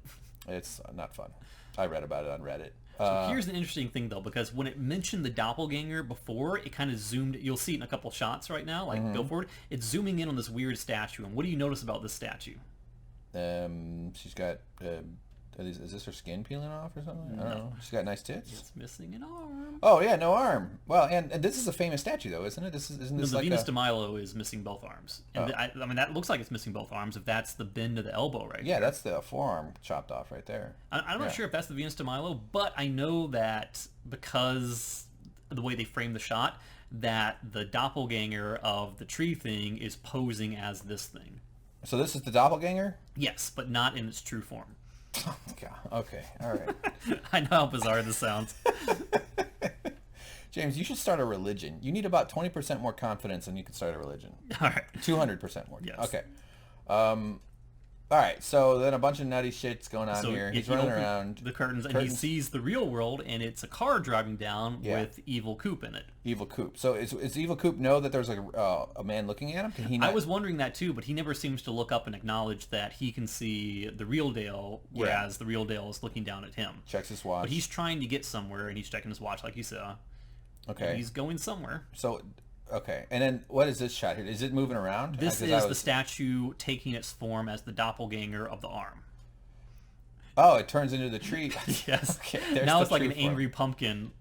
It's not fun. I read about it on Reddit. So here's an interesting thing, though, because when it mentioned the doppelganger before, it kind of zoomed. You'll see it in a couple shots right now. Like, go forward. It's zooming in on this weird statue. And what do you notice about this statue? She's got. Is this her skin peeling off or something? I don't know. She's got nice tits. It's missing an arm. Oh yeah, no arm. Well, and this is a famous statue though, isn't it? Isn't this The like Venus de Milo is missing both arms. And I mean, that looks like it's missing both arms if that's the bend of the elbow right Yeah, there. that's the forearm chopped off right there. I'm not sure if that's the Venus de Milo, but I know that because of the way they frame the shot, that the doppelganger of the tree thing is posing as this thing. So this is the doppelganger? Yes, but not in its true form. Oh, God. Okay, all right. I know how bizarre this sounds. James, you should start a religion. You need about 20% more confidence and you can start a religion. All right. 200% more. Yes. Okay. All right, so then a bunch of nutty shit's going on here. He's running around. The curtains, and he sees the real world, and it's a car driving down with Evil Coop in it. Evil Coop. So is Evil Coop know that there's a man looking at him? Can he not? I was wondering that too, but he never seems to look up and acknowledge that he can see the real Dale, whereas the real Dale is looking down at him. Checks his watch. But he's trying to get somewhere, and he's checking his watch, like you saw. Okay. And he's going somewhere. So, okay. And then what is this shot here? Is it moving around? This is the statue taking its form as the doppelganger of the arm. Oh, it turns into the tree. Yes. Okay, now it's like an angry pumpkin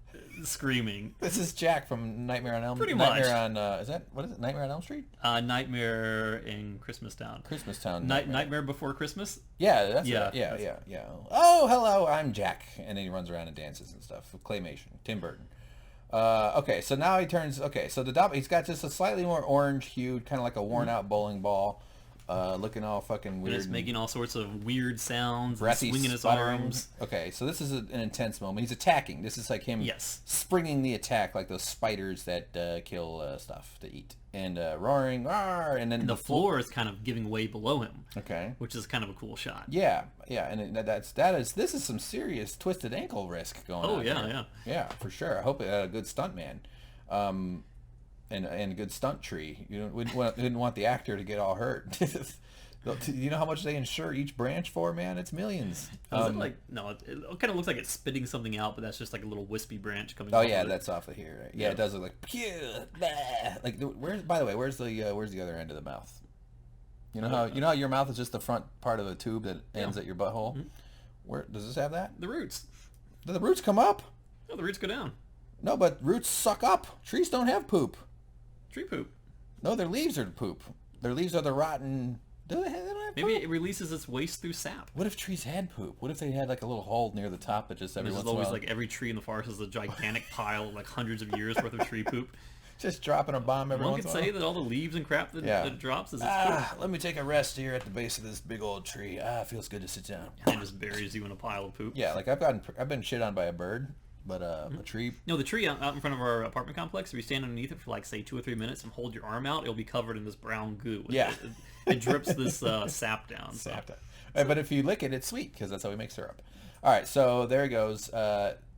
screaming. This is Jack from Nightmare on Elm Street. Pretty much. Nightmare on, what is it? Nightmare on Elm Street? Nightmare in Christmas Town. Christmas Town. Nightmare Before Christmas? Yeah, that's Yeah. it. Yeah. Oh, hello, I'm Jack. And then he runs around and dances and stuff. Claymation. Tim Burton. Okay, so now he turns. Okay, so he's got just a slightly more orange hued, kind of like a worn out bowling ball, looking all fucking weird. And it's making all sorts of weird sounds, and breathy, swinging his sputtering. arms. Okay, so this is an intense moment. He's attacking. This is like him springing the attack, like those spiders that kill stuff to eat, and roaring, "Rawr!" And then The floor is kind of giving way below him. Okay. Which is kind of a cool shot. Yeah, and this is some serious twisted ankle risk going on. Oh yeah, here. yeah. Yeah, for sure. I hope it had a good stunt man, and a good stunt tree. You didn't want the actor to get all hurt. You know how much they insure each branch for, man? It's millions. Is it like no? It kind of looks like it's spitting something out, but that's just like a little wispy branch coming. Oh off yeah, of it. that's off of here. Right? Yeah, it does look like pew, blah. Like where's? By the way, where's the other end of the mouth? You know how your mouth is just the front part of a tube that ends at your butthole. Mm-hmm. Where does this have that? The roots. Do the roots come up? No, the roots go down. No, but roots suck up. Trees don't have poop. Tree poop. No, their leaves are poop. Their leaves are the rotten. They don't have Maybe poop? it releases its waste through sap. What if trees had poop? What if they had like a little hole near the top that just every once in a while... always like every tree in the forest is a gigantic pile of like hundreds of years worth of tree poop. Just dropping a bomb every once in a while. One could say that all the leaves and crap that it drops is its poop. Let me take a rest here at the base of this big old tree. It feels good to sit down. And it just buries you in a pile of poop. Yeah, like I've been shit on by a bird, but a tree... No, the tree out in front of our apartment complex, if you stand underneath it for like, say, 2 or 3 minutes and hold your arm out, it'll be covered in this brown goo. Yeah. It drips this sap down. But if you lick it, it's sweet, because that's how we make syrup. All right, so there he goes.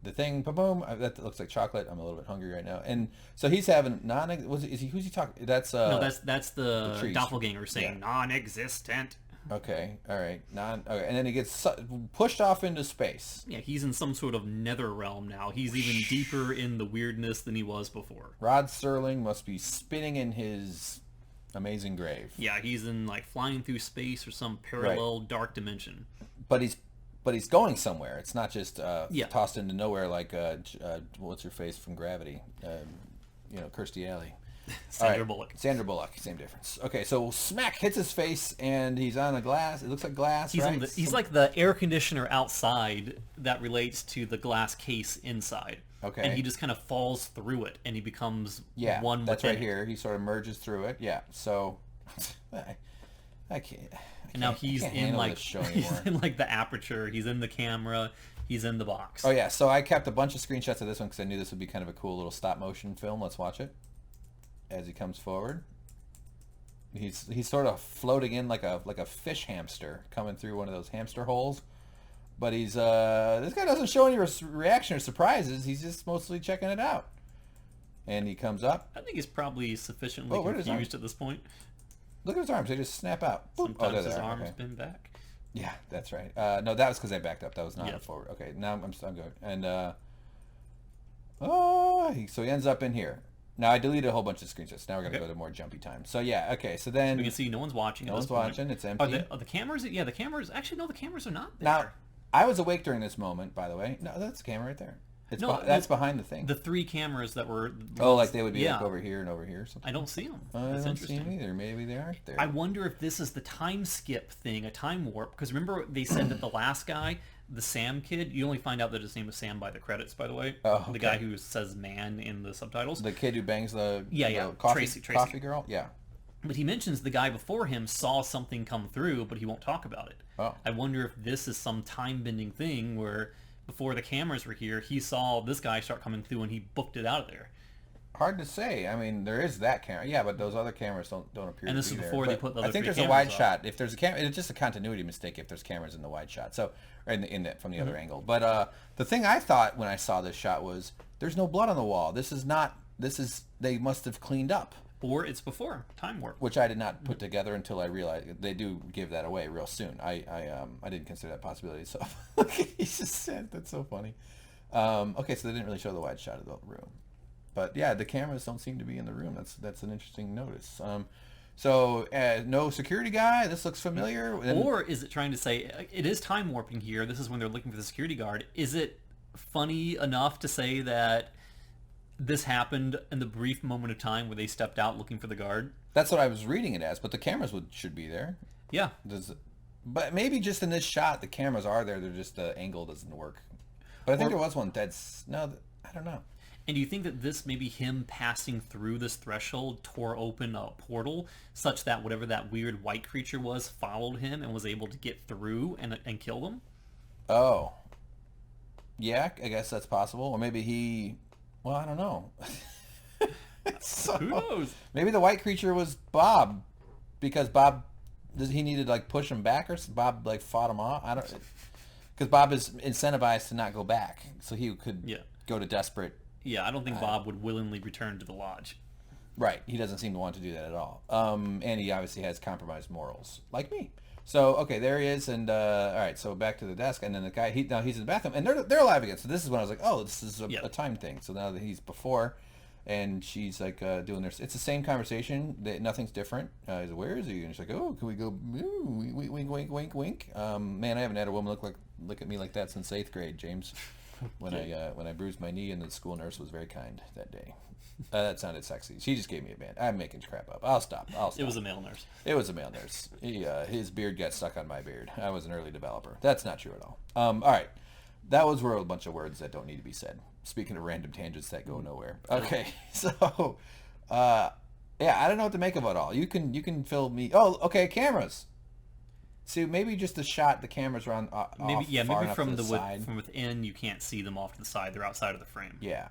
The thing, boom, that looks like chocolate. I'm a little bit hungry right now. And so he's having who's he talking? That's that's the doppelganger saying non-existent. Okay, all right, okay, and then he gets pushed off into space. Yeah, he's in some sort of nether realm now. He's even deeper in the weirdness than he was before. Rod Serling must be spinning in his amazing grave. Yeah, he's in like flying through space or some parallel dark dimension. But he's going somewhere. It's not just tossed into nowhere like what's her face from Gravity, Kirstie Alley. Sandra Bullock. Sandra Bullock, same difference. Okay, so smack hits his face and he's on a glass. It looks like glass. He's like the air conditioner outside that relates to the glass case inside. Okay. And he just kind of falls through it and he becomes one that's within right here. He sort of merges through it. Yeah. So I can't. And now he's in like the aperture. He's in the camera. He's in the box. Oh yeah. So I kept a bunch of screenshots of this one because I knew this would be kind of a cool little stop motion film. Let's watch it as he comes forward. He's sort of floating in like a fish hamster coming through one of those hamster holes. But he's this guy doesn't show any reaction or surprises. He's just mostly checking it out. And he comes up. I think he's probably sufficiently confused at this point. Look at his arms. They just snap out. Boop. Sometimes his arms bend back. Yeah, that's right. No, that was because I backed up. That was not a forward. Okay, now I'm good. And so he ends up in here. Now I deleted a whole bunch of screenshots. Now we're gonna go to more jumpy time. So yeah, okay. So then we can see no one's watching. No one's watching. It's empty. Are the cameras? Yeah, the cameras. Actually, no, the cameras are not there. Now, I was awake during this moment, by the way. No, that's the camera right there. That's behind the thing. The 3 cameras that were... like they would be like over here and over here or something? I don't see them. I don't see them either. Maybe they aren't there. I wonder if this is the time skip thing, a time warp. Because remember they said that the last guy, the Sam kid, you only find out that his name is Sam by the credits, by the way. Oh, okay. The guy who says man in the subtitles. The kid who bangs the Tracy. Coffee girl? Yeah. But he mentions the guy before him saw something come through, but he won't talk about it. Oh. I wonder if this is some time-bending thing where before the cameras were here, he saw this guy start coming through and he booked it out of there. Hard to say. I mean, there is that camera. Yeah, but those other cameras don't appear to be there. And this is before they put the other I think there's a wide shot. If there's a camera, it's just a continuity mistake if there's cameras in the wide shot. So, from the other angle. But the thing I thought when I saw this shot was, there's no blood on the wall. They must have cleaned up. Or it's before time warp, which I did not put together until I realized they do give that away real soon. I didn't consider that possibility. So he just said that's so funny. Okay, so they didn't really show the wide shot of the room, but yeah, the cameras don't seem to be in the room. That's an interesting notice. So no security guy. This looks familiar. Or is it trying to say it is time warping here? This is when they're looking for the security guard. Is it funny enough to say that this happened in the brief moment of time where they stepped out looking for the guard? That's what I was reading it as, but the cameras should be there. Yeah. But maybe just in this shot, the cameras are there. They're just the angle doesn't work. But I think there was one I don't know. And do you think that this, maybe him passing through this threshold, tore open a portal such that whatever that weird white creature was followed him and was able to get through and kill them? Oh. Yeah, I guess that's possible. Or maybe well, I don't know. Who knows? Maybe the white creature was Bob, because Bob, he needed to push him back, or Bob fought him off. I don't, because Bob is incentivized to not go back, so he could go to desperate. Yeah, I don't think Bob would willingly return to the lodge. Right, he doesn't seem to want to do that at all. And he obviously has compromised morals, like me. So okay, there he is, and all right. So back to the desk, and then the guy. Now he's in the bathroom, and they're alive again. So this is when I was like, oh, this is a time thing. So now that he's before, and she's doing this. It's the same conversation. Nothing's different. He's like, where is he? And she's like, oh, can we go? Ooh, wink, wink, wink, wink. Man, I haven't had a woman look at me like that since 8th grade, James. When I bruised my knee, and the school nurse was very kind that day. That sounded sexy. She just gave me a band. I'm making crap up. I'll stop. It was a male nurse. It was a male nurse. His beard got stuck on my beard. I was an early developer. That's not true at all. All right. That were a bunch of words that don't need to be said. Speaking of random tangents that go nowhere. Okay. So, I don't know what to make of it all. You can fill me. Oh, okay. Cameras. See, maybe just the shot. The cameras are on. Maybe from the side. From within, you can't see them off to the side. They're outside of the frame. Yeah.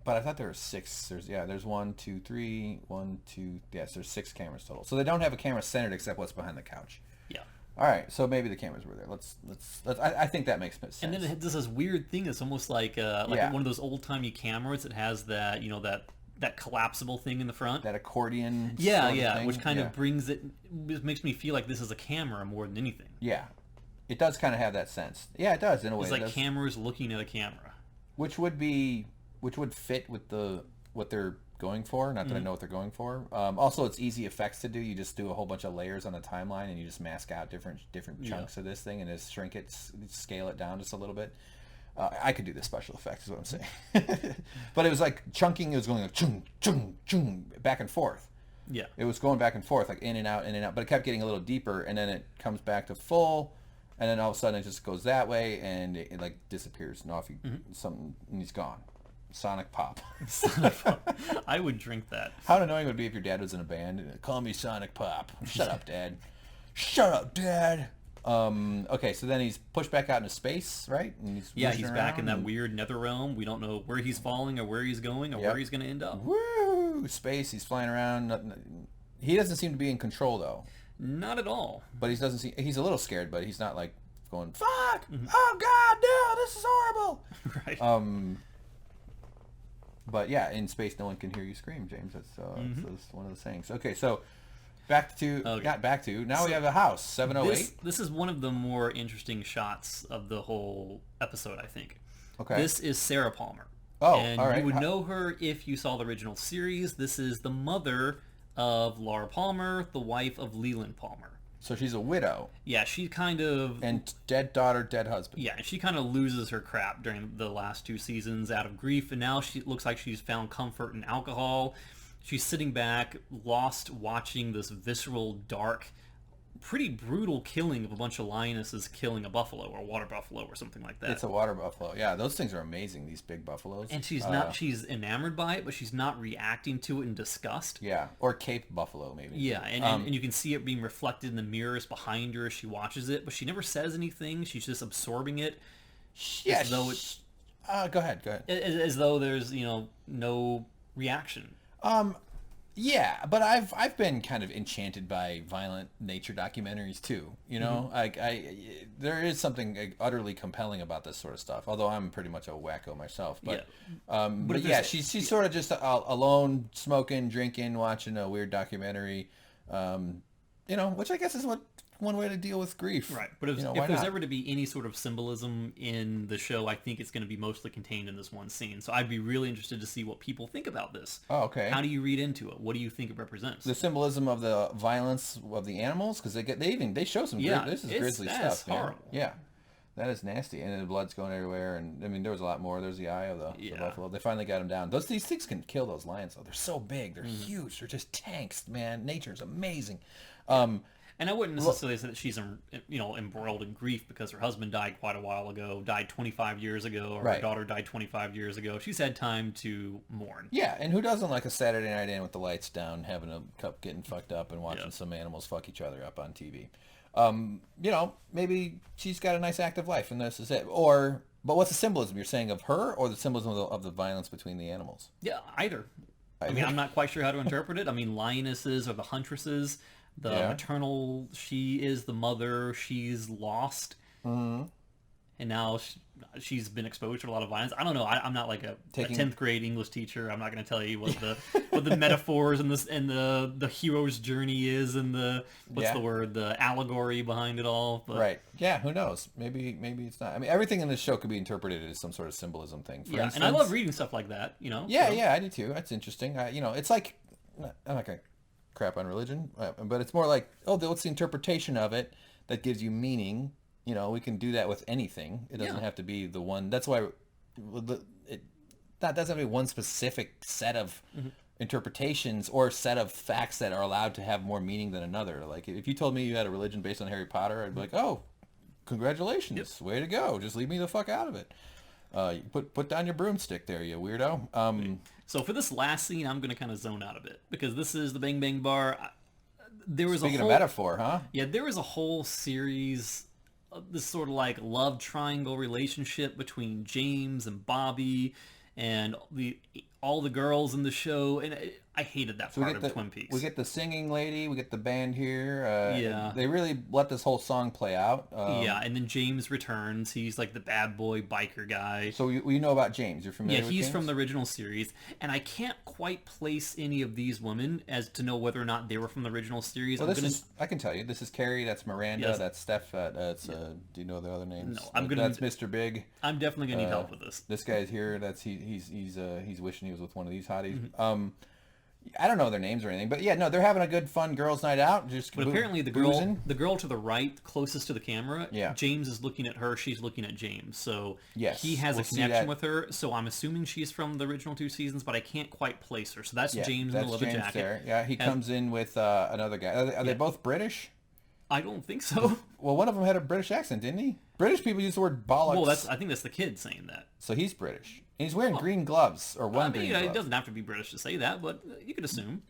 But I thought there were 6. There's 1, 2, 3, 1, 2. Yes, there's 6 cameras total. So they don't have a camera centered except what's behind the couch. Yeah. All right. So maybe the cameras were there. Let's. I think that makes sense. And then it does this weird thing. It's almost like one of those old timey cameras. It has that that collapsible thing in the front. That accordion. Thing. Which kind of brings it. It makes me feel like this is a camera more than anything. Yeah. It does kind of have that sense. Yeah, it does in a way. It's like cameras looking at a camera. Which would fit with what they're going for. Not that I know what they're going for. Also, it's easy effects to do. You just do a whole bunch of layers on the timeline, and you just mask out different chunks of this thing, and just shrink it, scale it down just a little bit. I could do the special effects, is what I'm saying. But it was like chunking. It was going like chung, chung, chung, back and forth. Yeah. It was going back and forth, like in and out, but it kept getting a little deeper, and then it comes back to full. And then all of a sudden it just goes that way, and it disappears, and off and he's gone. Sonic Pop. I would drink that. How annoying would it be if your dad was in a band and call me Sonic Pop? Shut up, Dad. Shut up, Dad. Okay, so then he's pushed back out into space, right? And he's back in that weird nether realm. We don't know where he's falling or where he's going or where he's going to end up. Woo! Space. He's flying around. He doesn't seem to be in control though. Not at all. But he doesn't seem. He's a little scared, but he's not like going fuck. Oh God, no, this is horrible. Right. But yeah, in space, no one can hear you scream, James. That's one of the sayings. Okay, so back to not back to now. We have a house 708. This is one of the more interesting shots of the whole episode, I think. Okay. This is Sarah Palmer. Oh, and all right. You would know her if you saw the original series. This is the mother of Laura Palmer, the wife of Leland Palmer. So she's a widow. Yeah, she kind of... And dead daughter, dead husband. Yeah, she kind of loses her crap during the last 2 seasons out of grief, and now she looks like she's found comfort in alcohol. She's sitting back, lost, watching this visceral, dark, pretty brutal killing of a bunch of lionesses killing a buffalo or a water buffalo or something like that. It's a water buffalo. Yeah, those things are amazing, these big buffaloes. And she's enamored by it, but she's not reacting to it in disgust. Yeah, or Cape buffalo maybe. Yeah, and you can see it being reflected in the mirrors behind her as she watches it, but she never says anything. She's just absorbing it. Yeah, as though it's... go ahead. As though there's, no reaction. Yeah, but I've been kind of enchanted by violent nature documentaries too. There is something utterly compelling about this sort of stuff. Although I'm pretty much a wacko myself, but she's sort of just alone, smoking, drinking, watching a weird documentary. Which I guess is one way to deal with grief. Right, but if there's ever to be any sort of symbolism in the show, I think it's going to be mostly contained in this one scene. So I'd be really interested to see what people think about this. Oh, okay. How do you read into it? What do you think it represents? The symbolism of the violence of the animals, because they show some this is grisly stuff. Horrible. Man. Yeah, that is nasty, and the blood's going everywhere. And I mean, there was a lot more. There's the eye of the buffalo. They finally got him down. These things can kill those lions though. They're so big. They're huge. They're just tanks, man. Nature's amazing. And I wouldn't necessarily say that she's, embroiled in grief because her husband died quite a while ago, died 25 years ago, or her daughter died 25 years ago. She's had time to mourn. Yeah, and who doesn't like a Saturday night in with the lights down, having a cup, getting fucked up, and watching some animals fuck each other up on TV? Maybe she's got a nice active life, and this is it. But what's the symbolism you're saying of her, or the symbolism of the violence between the animals? Yeah, either. I mean, I'm not quite sure how to interpret it. I mean, lionesses are the huntresses. The maternal, she is the mother. She's lost, and now she's been exposed to a lot of violence. I don't know. I'm not like a 10th grade English teacher. I'm not going to tell you what the metaphors and the hero's journey is, and the allegory behind it all. But, right? Yeah. Who knows? Maybe it's not. I mean, everything in this show could be interpreted as some sort of symbolism thing. For instance, and I love reading stuff like that. Yeah, I do too. That's interesting. It's like I'm not gonna crap on religion, but it's more like, what's the interpretation of it that gives you meaning? We can do that with anything. It doesn't have to be the one. That's why that doesn't have to be one specific set of interpretations or set of facts that are allowed to have more meaning than another. Like if you told me you had a religion based on Harry Potter, I'd be like, oh, congratulations, way to go. Just leave me the fuck out of it. Put down your broomstick there, you weirdo. So for this last scene, I'm going to kind of zone out a bit because this is the Bang Bang Bar. Speaking of metaphor, huh? Yeah, there was a whole series of this sort of like love triangle relationship between James and Bobby and all the girls in the show, and I hated that part of Twin Peaks. We get the singing lady, we get the band here. They really let this whole song play out. And then James returns. He's like the bad boy biker guy. So you know about James. You're familiar with James? Yeah, he's from the original series, and I can't quite place any of these women as to know whether or not they were from the original series. Well, I can tell you. This is Carrie, that's Miranda, that's Steph, do you know the other names? No, that's Mr. Big. I'm definitely going to need help with this. This guy's here. He's wishing he was with one of these hotties. I don't know their names or anything, but they're having a good, fun girls' night out. But apparently the girl to the right, closest to the camera, James is looking at her. She's looking at James, so he has a connection with her. So I'm assuming she's from the original 2 seasons, but I can't quite place her. So that's James in the leather jacket. There. Yeah, he comes in with another guy. Are they both British? I don't think so. Well, one of them had a British accent, didn't he? British people use the word bollocks. Well, I think that's the kid saying that. So he's British. And he's wearing green gloves, or one green glove. It doesn't have to be British to say that, but you could assume.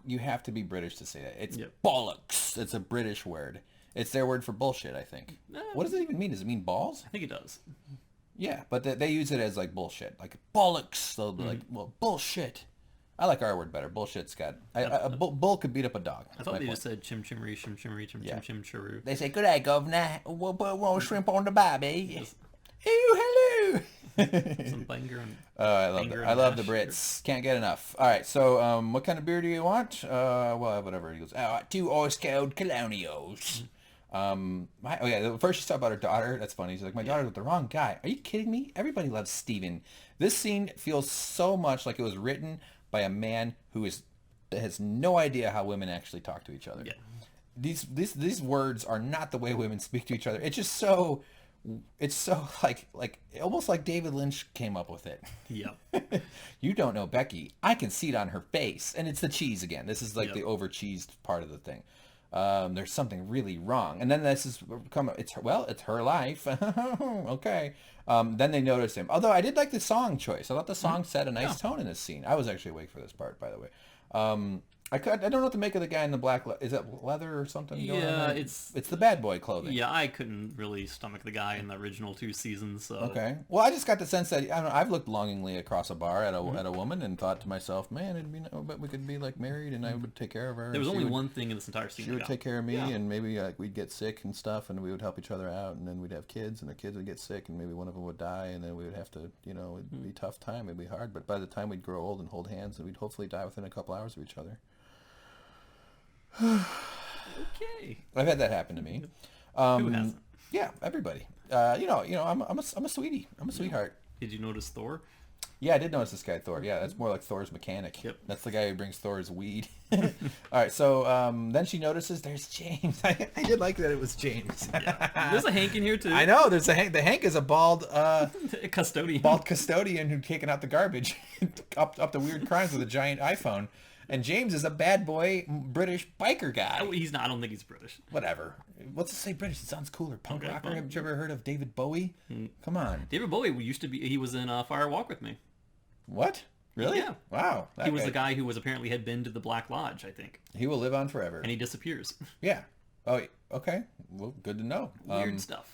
You have to be British to say that. It's bollocks. It's a British word. It's their word for bullshit, I think. What does it even mean? Does it mean balls? I think it does. Yeah, but they use it as like bullshit. Like bollocks. They'll be like, well, bullshit. I like our word better. Bullshit's got... bull could beat up a dog. I thought they just said chim chimmery, chim chimmery, chim chim chim chiroo. They say, good day, governor. We'll put more shrimp on the barbie. Yes. Hello. Some banger and I love the Brits. Can't get enough. All right, so what kind of beer do you want? Well, whatever. He goes, 2 ice-cold colonials. First she talked about her daughter. That's funny. She's like, my daughter's with the wrong guy. Are you kidding me? Everybody loves Steven. This scene feels so much like it was written by a man who has no idea how women actually talk to each other. Yeah. These words are not the way women speak to each other. It's just so... It's so like almost like David Lynch came up with it. Yep. You don't know Becky. I can see it on her face. And it's the cheese again. This is like the over-cheesed part of the thing. There's something really wrong. And then this is it's her life. Okay. Then they notice him. Although I did like the song choice. I thought the song set a nice tone in this scene. I was actually awake for this part, by the way. I don't know what to make of the guy in the black. Is it leather or something? Yeah, it's the bad boy clothing. Yeah, I couldn't really stomach the guy in the original 2 seasons. So. Okay. Well, I just got the sense that I've looked longingly across a bar at a woman and thought to myself, man, it'd be but we could be like married and I would take care of her. There was only one thing in this entire scene. She would take care of me, and maybe we'd get sick and stuff, and we would help each other out, and then we'd have kids, and the kids would get sick, and maybe one of them would die, and then we would have to, it'd be a tough time, it'd be hard, but by the time we'd grow old and hold hands, and we'd hopefully die within a couple hours of each other. Okay. I've had that happen to me. Who hasn't? Yeah, everybody. I'm a sweetie. I'm a sweetheart. Did you notice Thor? Yeah, I did notice this guy, Thor. Yeah, that's more like Thor's mechanic. Yep. That's the guy who brings Thor's weed. All right, so then she notices there's James. I did like that it was James. Yeah. There's a Hank in here, too. I know, there's a Hank. The Hank is a bald... custodian. Bald custodian who's taking out the garbage up the weird crimes with a giant iPhone. And James is a bad boy British biker guy. Oh, he's not. I don't think he's British. Whatever. Let's just say British. It sounds cooler. Punk rocker. Fine. Have you ever heard of David Bowie? Come on. David Bowie used to be. He was in Fire Walk with Me. What? Really? Yeah. Wow. He was the guy who had been to the Black Lodge, I think. He will live on forever. And he disappears. Yeah. Oh, okay. Well, good to know. Weird stuff.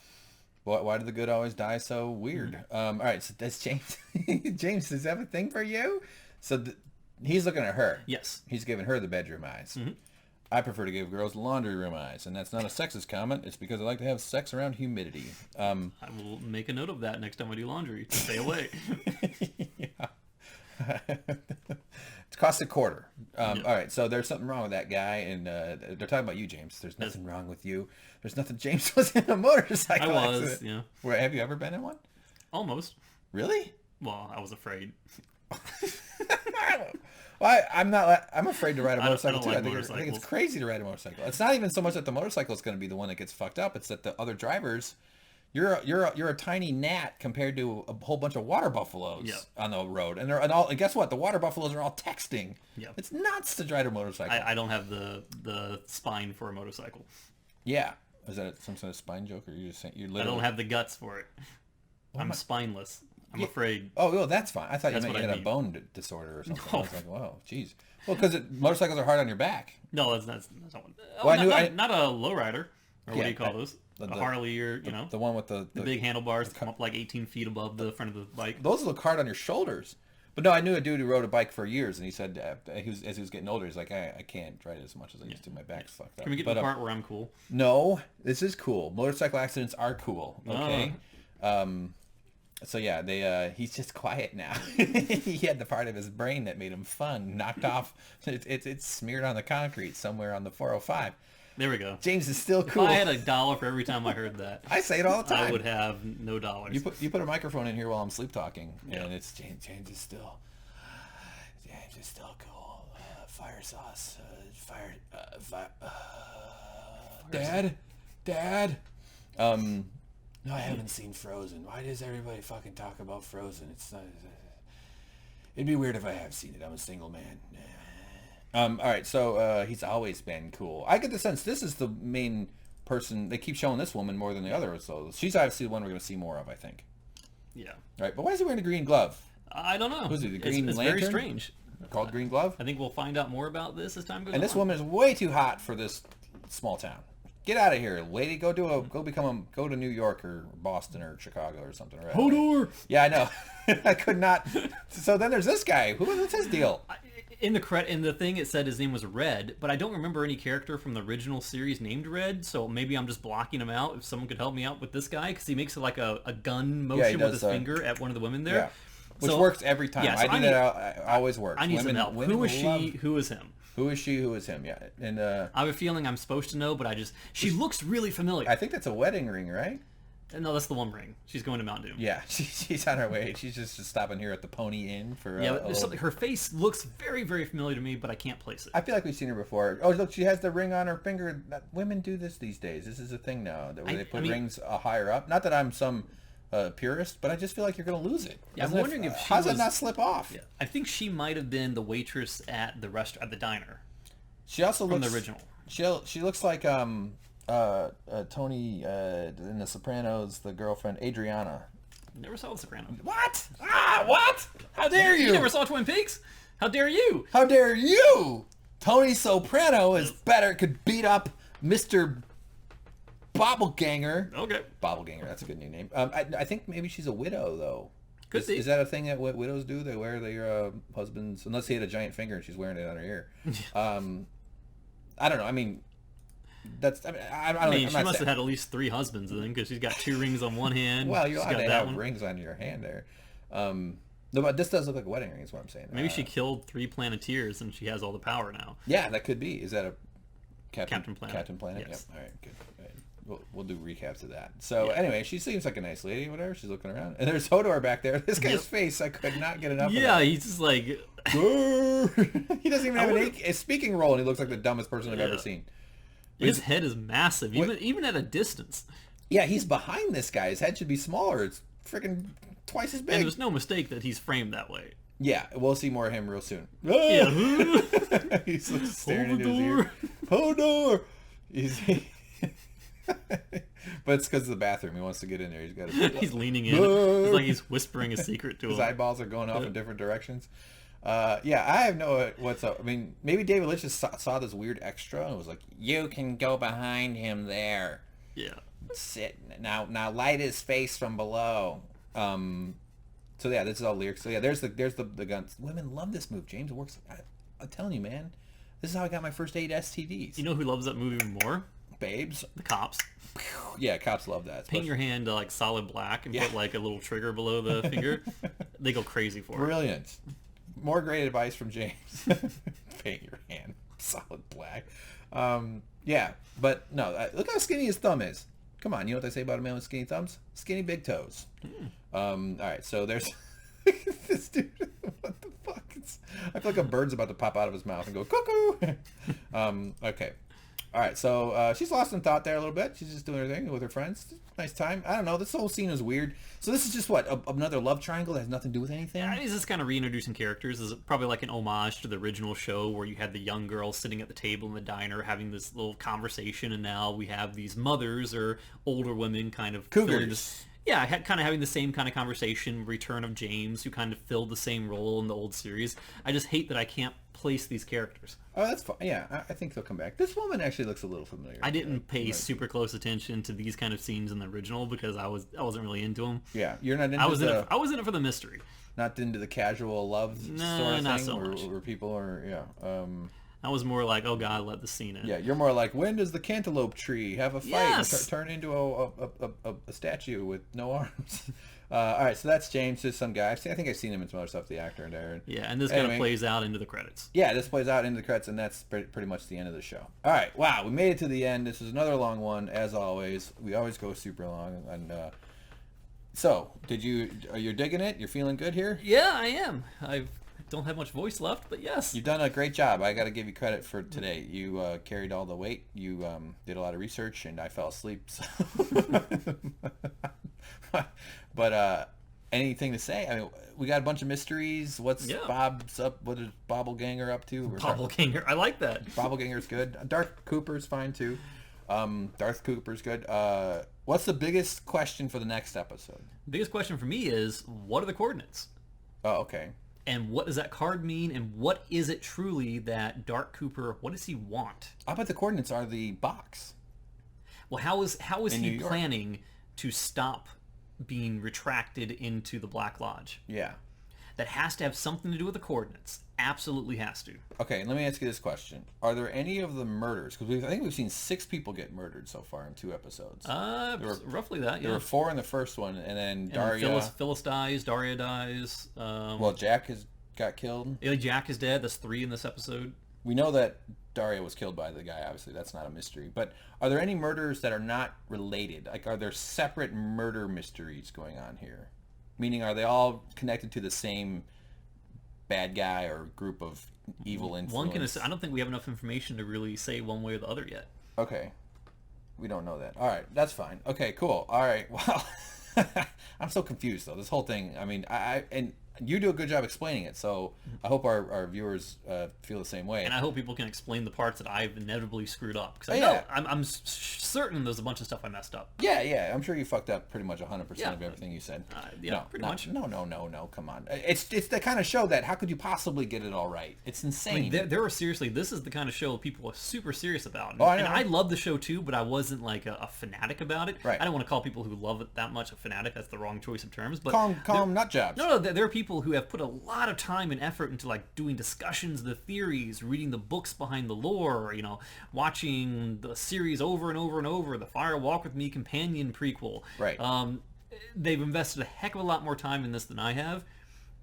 Why do the good always die so weird? All right. So that's James. James, does that have a thing for you? So he's looking at her. Yes. He's giving her the bedroom eyes. Mm-hmm. I prefer to give girls laundry room eyes, and that's not a sexist comment. It's because I like to have sex around humidity. I will make a note of that next time I do laundry. Stay away. It costs $0.25. All right, so there's something wrong with that guy, and they're talking about you, James. There's nothing wrong with you. There's nothing. James was in a motorcycle accident. Yeah. Where, have you ever been in one? Almost. Really? Well, I was afraid. Well, I'm afraid to ride a motorcycle too. Like I think it's crazy to ride a motorcycle. It's not even so much that the motorcycle is going to be the one that gets fucked up. It's that the other drivers, you're a tiny gnat compared to a whole bunch of water buffaloes on the road, and and guess what? The water buffaloes are all texting. Yep. It's nuts to ride a motorcycle. I don't have the spine for a motorcycle. Yeah, is that some sort of spine joke, or you just saying you literally? I don't have the guts for it. I'm spineless. I'm afraid. Oh, well, that's fine. I thought you meant you had a bone disorder or something. No. I was like, whoa, jeez. Well, because motorcycles are hard on your back. No, that's not one. Well, not a lowrider. Or what do you call those? A Harley or, the one with the big handlebars that come up like 18 feet above the front of the bike. Those look hard on your shoulders. But no, I knew a dude who rode a bike for years, and he said as he was getting older, he's like, I can't ride it as much as I used to. My back's fucked up. Can we get to the part where I'm cool? No, this is cool. Motorcycle accidents are cool. Okay. So yeah, he's just quiet now. He had the part of his brain that made him fun knocked off. It's smeared on the concrete somewhere on the 405. There we go. James is still cool. If I had $1 for every time I heard that, I say it all the time. I would have no dollars. You put a microphone in here while I'm sleep talking, and it's James is still cool. Fire sauce. Dad. No, I haven't seen Frozen. Why does everybody fucking talk about Frozen? It's not. It'd be weird if I have seen it. I'm a single man. All right, so he's always been cool. I get the sense this is the main person. They keep showing this woman more than the others, so she's obviously the one we're going to see more of, I think. Yeah. All right, but why is he wearing a green glove? I don't know. Who's he, the Green It's Lantern? very strange. Called Green Glove? I think we'll find out more about this as time goes on. And this woman is way too hot for this small town. Get out of here, lady. Go to New York or Boston or Chicago or something. Right? Hodor! Yeah, I know. I could not. So then there's this guy. What's his deal? In the thing, it said his name was Red, but I don't remember any character from the original series named Red, so maybe I'm just blocking him out. If someone could help me out with this guy, because he makes like a gun motion with his finger at one of the women there. Yeah. Which works every time. Yeah, so I do that. Always works. I need some help. Who is she? Who is him? Who is she? Who is him? Yeah. And I have a feeling I'm supposed to know, but she looks really familiar. I think that's a wedding ring, right? No, that's the one ring. She's going to Mount Doom. Yeah, she's on her way. She's just stopping here at the Pony Inn for. Yeah, her face looks very, very familiar to me, but I can't place it. I feel like we've seen her before. Oh, look, she has the ring on her finger. Women do this these days. This is a thing now. Where they put rings higher up. Not that I'm some purist, but I just feel like you're going to lose it. Yeah, I'm wondering if she how does it not slip off? Yeah, I think she might have been the waitress at the the diner. She also from looks the original. She looks like Tony in The Sopranos, the girlfriend Adriana. Never saw The Sopranos. What? What? How dare you? You never saw Twin Peaks? How dare you? How dare you? Tony Soprano is better. Could beat up Mr. Bobbleganger. Okay. Bobbleganger. That's a good new name. I think maybe she's a widow though. Could be. Is that a thing that widows do? They wear their husbands, unless he had a giant finger and she's wearing it on her ear. I don't know. I mean, I mean, she must have had at least 3 husbands then, because she's got 2 rings on one hand. Well, you ought to have rings on your hand there. No, but this does look like a wedding ring, is what I'm saying. Maybe she killed 3 Planeteers and she has all the power now. Yeah, that could be. Is that a Captain Planet? Captain Planet. Yes. Yep. All right, good. We'll do recaps of that. So anyway, she seems like a nice lady. Whatever. She's looking around, and there's Hodor back there. This guy's face, I could not get enough. Yeah, of he's just like. He doesn't even have a speaking role, and he looks like the dumbest person I've ever seen. His head is massive, even at a distance. Yeah, he's behind this guy. His head should be smaller. It's freaking twice as big. And there's no mistake that he's framed that way. Yeah, we'll see more of him real soon. Yeah. He's staring into his ear. Hodor! But it's because of the bathroom. He wants to get in there. He's got. He's leaning in. It's like he's whispering a secret to him. His eyeballs are going off in different directions. Yeah, I have no what's up. I mean, maybe David Lynch just saw this weird extra and was like, "You can go behind him there. Yeah. Sit now. Light his face from below." So yeah, this is all lyrics. So yeah, there's the guns. Women love this move. James, it works. I'm telling you, man. This is how I got my first 8 STDs. You know who loves that movie even more? Babes. The cops. Yeah, cops love that. Paint your hand like solid black and put like a little trigger below the finger. They go crazy for it. Brilliant. More great advice from James. Paint your hand solid black. Yeah, but no, look how skinny his thumb is. Come on, you know what they say about a man with skinny thumbs? Skinny big toes. All right, so there's this dude. What the fuck? I feel like a bird's about to pop out of his mouth and go cuckoo. Okay. All right, so she's lost in thought there a little bit. She's just doing her thing with her friends. Nice time. I don't know. This whole scene is weird. So this is just what? Another love triangle that has nothing to do with anything? Yeah, it's just kind of reintroducing characters. This is probably like an homage to the original show where you had the young girl sitting at the table in the diner having this little conversation, and now we have these mothers or older women kind of... Cougars. Yeah, kind of having the same kind of conversation. Return of James, who kind of filled the same role in the old series. I just hate that I can't place these characters. Oh, that's fine. Yeah, I think they'll come back. This woman actually looks a little familiar. I didn't pay super close attention to these kind of scenes in the original because I wasn't really into them. Yeah, you're not into I was in it for the mystery. Not into the casual love sort of not thing so much. Where people are, I was more like, oh God, let the scene in. Yeah, you're more like, when does the cantaloupe tree have a fight Yes! and turn into a statue with no arms? All right, so that's James, just some guy. I think I've seen him in some other stuff, the actor and Darren. Yeah, and this kind of plays out into the credits. Yeah, this plays out into the credits, and that's pretty much the end of the show. All right, wow, we made it to the end. This is another long one, as always. We always go super long. And so, you're digging it? You're feeling good here? Yeah, I am. I don't have much voice left, but yes. You've done a great job. I got to give you credit for today. You carried all the weight. You did a lot of research, and I fell asleep. So. But anything to say? I mean, we got a bunch of mysteries. What's Bob's up? What is Bobbleganger up to? Bobbleganger. I like that. Bobbleganger's good. Darth Cooper's fine too. Darth Cooper's good. What's the biggest question for the next episode? Biggest question for me is, what are the coordinates? Oh, okay. And what does that card mean? And what is it truly that Darth Cooper, what does he want? I bet the coordinates are the box. Well, how is In he New York. planning to stop being retracted into the Black Lodge? Yeah. That has to have something to do with the coordinates. Absolutely has to. Okay, let me ask you this question: are there any of the murders? Because I think we've seen 6 people get murdered so far in 2 episodes. Roughly that. Yeah. There were 4 in the first one, and then And Daria. Phyllis dies. Daria dies. Well, Jack got killed. Jack is dead. That's 3 in this episode. We know that Daria was killed by the guy. Obviously, that's not a mystery. But are there any murders that are not related? Like, are there separate murder mysteries going on here? Meaning, are they all connected to the same bad guy or group of evil influence? I don't think we have enough information to really say one way or the other yet. Okay. We don't know that. All right. That's fine. Okay, cool. All right. Well, I'm so confused, though. This whole thing, I mean, and you do a good job explaining it, so I hope our viewers feel the same way. And I hope people can explain the parts that I've inevitably screwed up. Because I'm certain there's a bunch of stuff I messed up. Yeah. I'm sure you fucked up pretty much 100% of everything you said. Pretty much. No. Come on. It's the kind of show that how could you possibly get it all right? It's insane. I mean, there are seriously, this is the kind of show people are super serious about. And, oh, I know. And I love the show too, but I wasn't like a fanatic about it. Right. I don't want to call people who love it that much a fanatic. That's the wrong choice of terms. But call them nut jobs. No, there are people who have put a lot of time and effort into like doing discussions of the theories, reading the books behind the lore, watching the series over and over and over, the Fire Walk with Me companion prequel. Right. They've invested a heck of a lot more time in this than I have,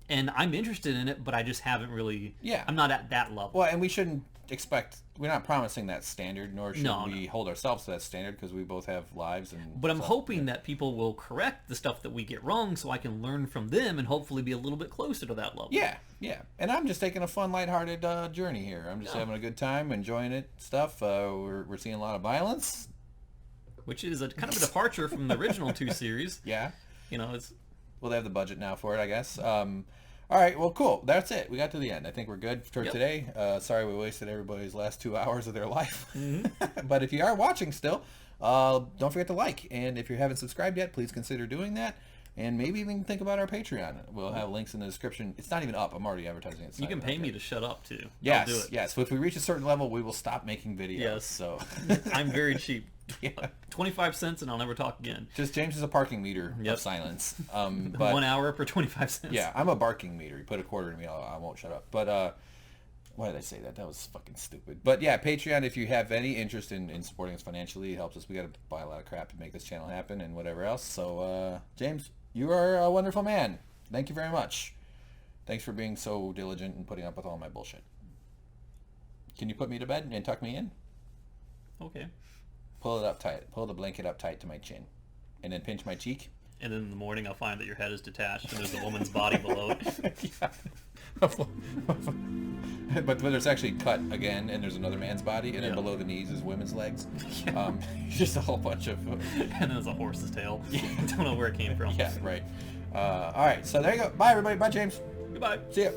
and I'm interested in it, but I just haven't really. Yeah. I'm not at that level. Well, and we shouldn't expect. We're not promising that standard, nor should we hold ourselves to that standard, because we both have lives and. But I'm hoping that people will correct the stuff that we get wrong, so I can learn from them and hopefully be a little bit closer to that level. Yeah. And I'm just taking a fun, lighthearted journey here. I'm just having a good time, enjoying it. Stuff. We're seeing a lot of violence, which is a kind of a departure from the original 2 series. Yeah. It's. Well, they have the budget now for it, I guess. All right, well, cool. That's it. We got to the end. I think we're good for today. Sorry we wasted everybody's last 2 hours of their life. Mm-hmm. But if you are watching still, don't forget to like. And if you haven't subscribed yet, please consider doing that. And maybe even think about our Patreon. We'll have links in the description. It's not even up. I'm already advertising it. You can pay me to shut up, too. Yes, I'll do it. yes. So if we reach a certain level, we will stop making videos. Yes. So I'm very cheap. 25 cents and I'll never talk again. Just James is a parking meter of silence. But 1 hour per 25 cents. Yeah, I'm a barking meter. You put a quarter in me, I won't shut up. But why did I say that? That was fucking stupid. But yeah, Patreon, if you have any interest in supporting us financially, it helps us. We got to buy a lot of crap to make this channel happen and whatever else. So James, you are a wonderful man. Thank you very much. Thanks for being so diligent and putting up with all my bullshit. Can you put me to bed and tuck me in? Okay. Pull it up tight. Pull the blanket up tight to my chin. And then pinch my cheek. And then in the morning I'll find that your head is detached and there's a woman's body below it. But there's actually cut again, and there's another man's body, and then below the knees is women's legs. Just a whole bunch of... and then there's a horse's tail. I don't know where it came from. Yeah, right. All right, so there you go. Bye, everybody. Bye, James. Goodbye. See ya.